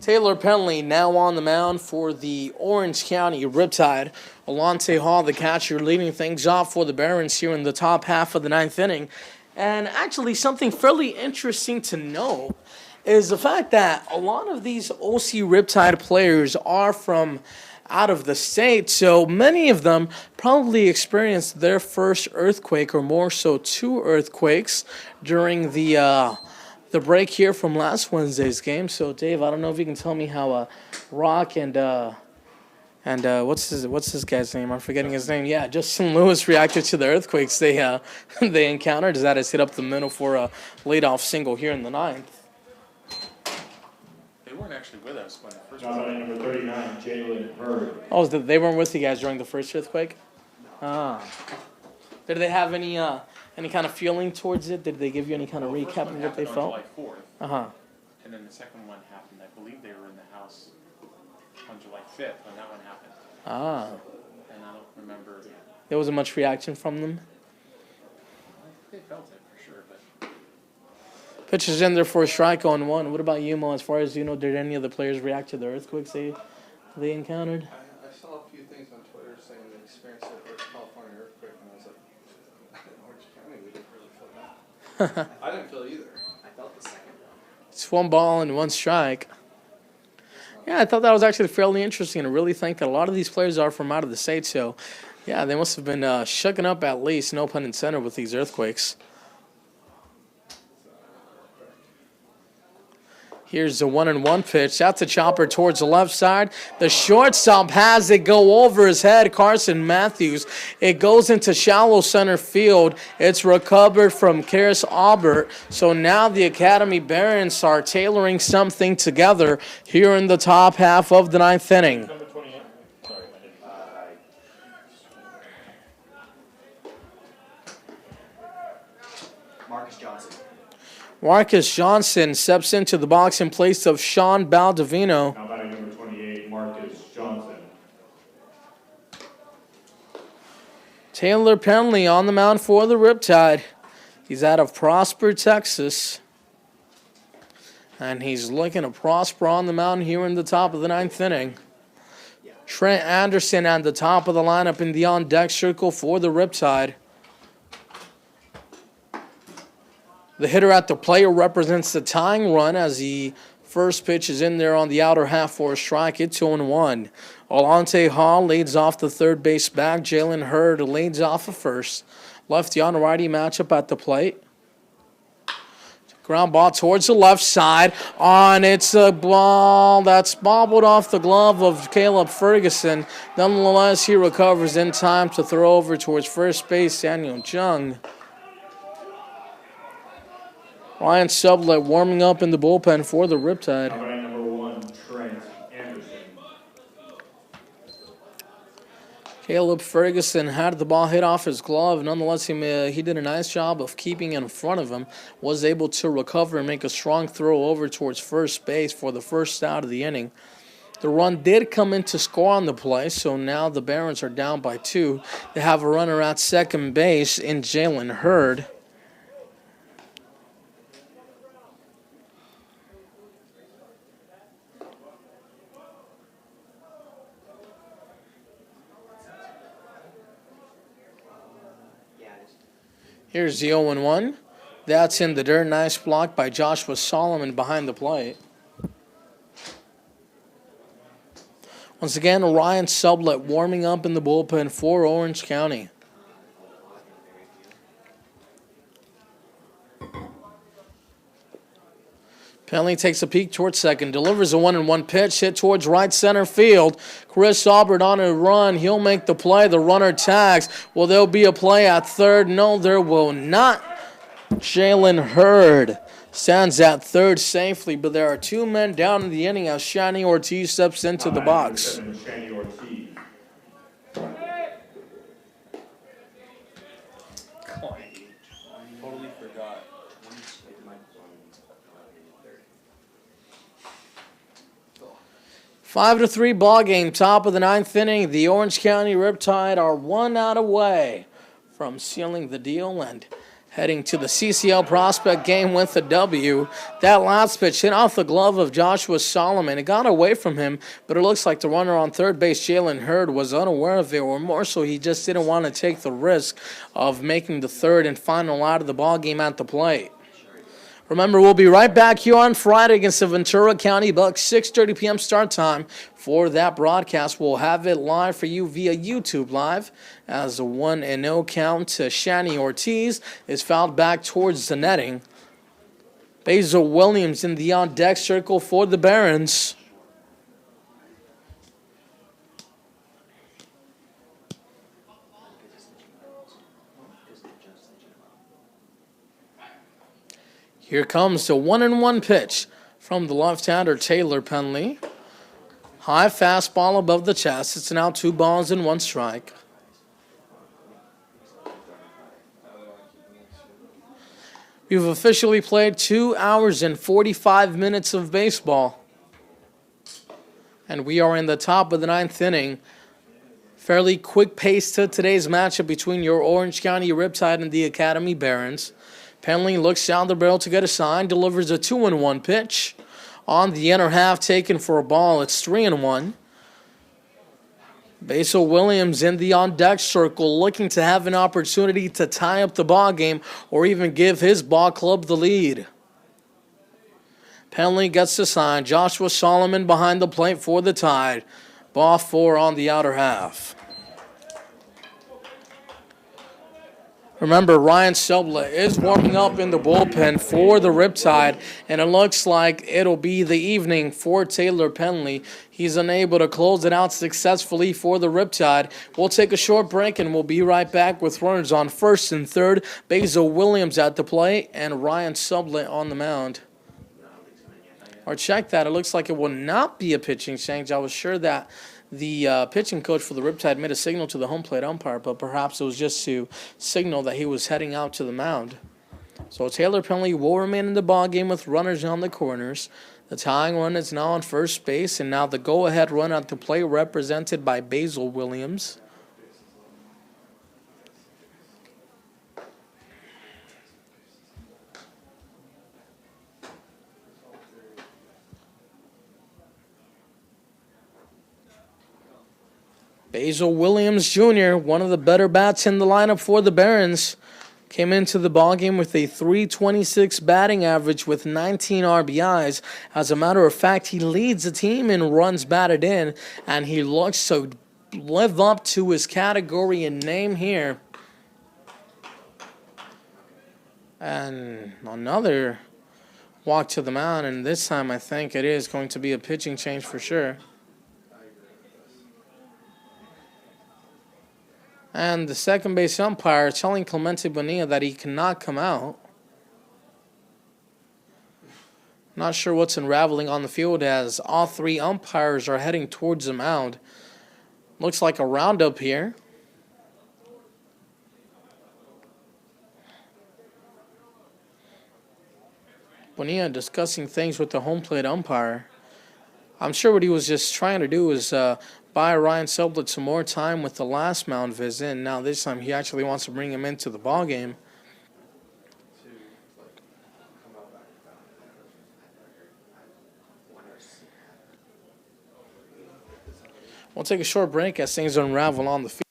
Taylor Penley now on the mound for the Orange County Riptide. Alante Hall, the catcher, leading things off for the Barons here in the top half of the ninth inning. And actually, something fairly interesting to know is the fact that a lot of these OC Riptide players are from out of the state, so many of them probably experienced their first earthquake, or more so 2 earthquakes, during the break here from last Wednesday's game. So, Dave, I don't know if you can tell me how Rock and what's this guy's name? I'm forgetting his name. Yeah, Justin Lewis reacted to the earthquakes they they encountered. As that has hit up the middle for a leadoff single here in the ninth. They weren't actually with us when the first Now batting number 39, Jalen Hurd. Oh, they weren't with you guys during the first earthquake? Ah. Did they have any kind of feeling towards it? Did they give you any kind of recap of what they felt? On July 4th. Uh-huh. And then the second one happened. I believe they were in the house on July 5th when that one happened. Ah. And I don't remember. There wasn't much reaction from them? They felt it for sure, but Pitches in there for a strike on 1. What about you, Mo? As far as you know, did any of the players react to the earthquakes they encountered? I saw a few things on Twitter saying they experienced a California earthquake, and I was like, in Orange County, we didn't really feel that. I didn't feel it either. I felt the second one. It's 1 ball and 1 strike. Yeah, I thought that was actually fairly interesting. I really think that a lot of these players are from out of the state, so yeah, they must have been shooken up at least, no pun intended, with these earthquakes. Here's the 1-1 pitch. Out to Chopper towards the left side. The shortstop has it go over his head. Carson Matthews. It goes into shallow center field. It's recovered from Karis Aubert. So now the Academy Barons are tailoring something together here in the top half of the ninth inning. Number 28. Sorry, I didn't. Marcus Johnson. Marcus Johnson steps into the box in place of Sean Baldovino. Now batting number 28, Marcus Johnson. Taylor Penley on the mound for the Riptide. He's out of Prosper, Texas. And he's looking to prosper on the mound here in the top of the ninth inning. Trent Anderson at the top of the lineup in the on-deck circle for the Riptide. The hitter at the plate represents the tying run as the first pitch is in there on the outer half for a strike. It's 0-1. Alante Hall leads off the third base back. Jalen Hurd leads off of first. Lefty on righty matchup at the plate. Ground ball towards the left side. It's a ball that's bobbled off the glove of Caleb Ferguson. Nonetheless, he recovers in time to throw over towards first base Daniel Jung. Ryan Sublett warming up in the bullpen for the Riptide. Now batting number 1, Trent Anderson. Caleb Ferguson had the ball hit off his glove. Nonetheless, he did a nice job of keeping it in front of him. Was able to recover and make a strong throw over towards first base for the first out of the inning. The run did come in to score on the play, so now the Barons are down by 2. They have a runner at second base in Jalen Hurd. Here's the 0-1. That's in the dirt. Nice block by Joshua Solomon behind the plate. Once again, Ryan Sublett warming up in the bullpen for Orange County. Penley takes a peek towards second, delivers a 1-1 pitch, hit towards right center field. Chris Aubert on a run. He'll make the play. The runner tags. Will there be a play at third? No, there will not. Jalen Hurd stands at third safely, but there are 2 men down in the inning as Shani Ortiz steps into the box. Shani Ortiz. totally forgot. 5-3 ball game, top of the ninth inning. The Orange County Riptide are 1 out away from sealing the deal and heading to the CCL Prospect game with a W. That last pitch hit off the glove of Joshua Solomon. It got away from him, but it looks like the runner on third base, Jalen Hurd, was unaware of it, or more so he just didn't want to take the risk of making the third and final out of the ball game at the plate. Remember, we'll be right back here on Friday against the Ventura County Bucks, 6:30 p.m. start time for that broadcast. We'll have it live for you via YouTube Live as a 1-0 count to Shani Ortiz is fouled back towards the netting. Basil Williams in the on-deck circle for the Barons. Here comes the 1-1 pitch from the left-hander Taylor Penley. High fastball above the chest. It's now 2 balls and 1 strike. We've officially played 2 hours and 45 minutes of baseball. And we are in the top of the 9th inning. Fairly quick pace to today's matchup between your Orange County Riptide and the Academy Barons. Penley looks down the barrel to get a sign, delivers a 2-1 pitch. On the inner half, taken for a ball, it's 3-1. Basil Williams in the on-deck circle, looking to have an opportunity to tie up the ball game or even give his ball club the lead. Penley gets the sign. Joshua Solomon behind the plate for the Tide. Ball 4 on the outer half. Remember, Ryan Sublett is warming up in the bullpen for the Riptide, and it looks like it'll be the evening for Taylor Penley. He's unable to close it out successfully for the Riptide. We'll take a short break, and we'll be right back with runners on first and third. Basil Williams at the plate, and Ryan Sublett on the mound. Or check that. It looks like it will not be a pitching change. I was sure that the pitching coach for the Riptide made a signal to the home plate umpire, but perhaps it was just to signal that he was heading out to the mound. So Taylor Penley will remain in the ballgame with runners on the corners. The tying run is now on first base, and now the go-ahead run at the plate represented by Basil Williams. Basil Williams Jr., one of the better bats in the lineup for the Barons, came into the ballgame with a .326 batting average with 19 RBIs. As a matter of fact, he leads the team in runs batted in, and he looks to live up to his category and name here. And another walk to the mound, and this time I think it is going to be a pitching change for sure. And the second base umpire telling Clemente Bonilla that he cannot come out. Not sure what's unraveling on the field as all 3 umpires are heading towards the mound. Looks like a roundup here. Bonilla discussing things with the home plate umpire. I'm sure what he was just trying to do is buy Ryan Sublett some more time with the last mound visit, and now this time he actually wants to bring him into the ballgame. We'll take a short break as things unravel on the field.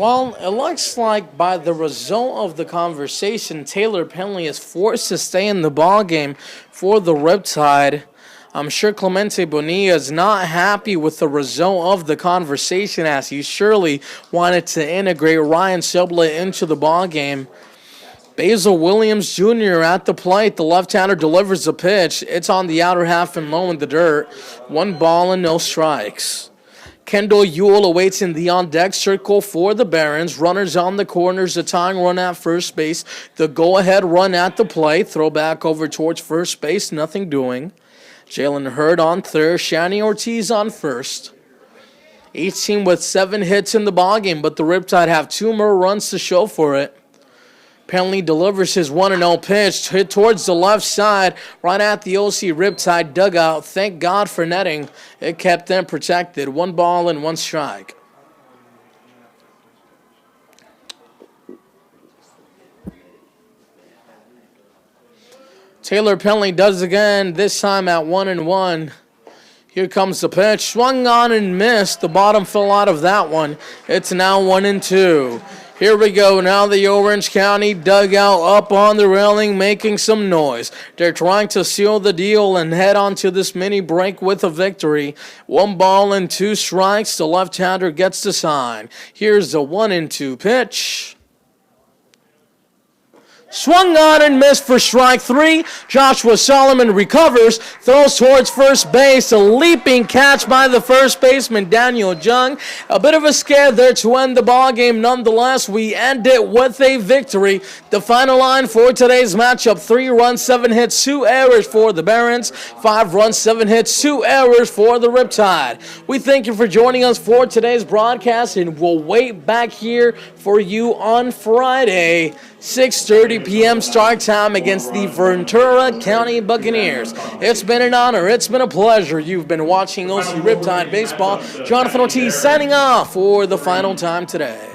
Well, it looks like by the result of the conversation, Taylor Penley is forced to stay in the ball game for the Riptide. I'm sure Clemente Bonilla is not happy with the result of the conversation, as he surely wanted to integrate Ryan Sublett into the ball game. Basil Williams Jr. at the plate. The left-hander delivers the pitch. It's on the outer half and low in the dirt. 1 ball and no strikes. Kendall Ewell awaits in the on-deck circle for the Barons. Runners on the corners. The tying run at first base. The go-ahead run at the plate. Throw back over towards first base. Nothing doing. Jalen Hurd on third. Shani Ortiz on first. Each team with 7 hits in the ballgame, but the Riptide have 2 more runs to show for it. Penley delivers his 1-0 pitch, hit towards the left side, right at the OC Riptide dugout. Thank God for netting. It kept them protected. 1 ball and 1 strike. Taylor Penley does again, this time at 1-1. Here comes the pitch. Swung on and missed. The bottom fell out of that one. It's now 1-2. Here we go. Now the Orange County dugout up on the railing making some noise. They're trying to seal the deal and head on to this mini break with a victory. 1 ball and 2 strikes. The left-hander gets the sign. Here's the 1-2 pitch. Swung on and missed for strike 3. Joshua Solomon recovers, throws towards first base. A leaping catch by the first baseman, Daniel Jung. A bit of a scare there to end the ball game. Nonetheless, we end it with a victory. The final line for today's matchup, 3 runs, 7 hits, 2 errors for the Barons. 5 runs, 7 hits, 2 errors for the Riptide. We thank you for joining us for today's broadcast, and we'll wait back here for you on Friday. 6:30 p.m. start time against the Ventura County Buccaneers. It's been an honor. It's been a pleasure. You've been watching OC Riptide Baseball. Jonathan Ortiz signing off for the final time today.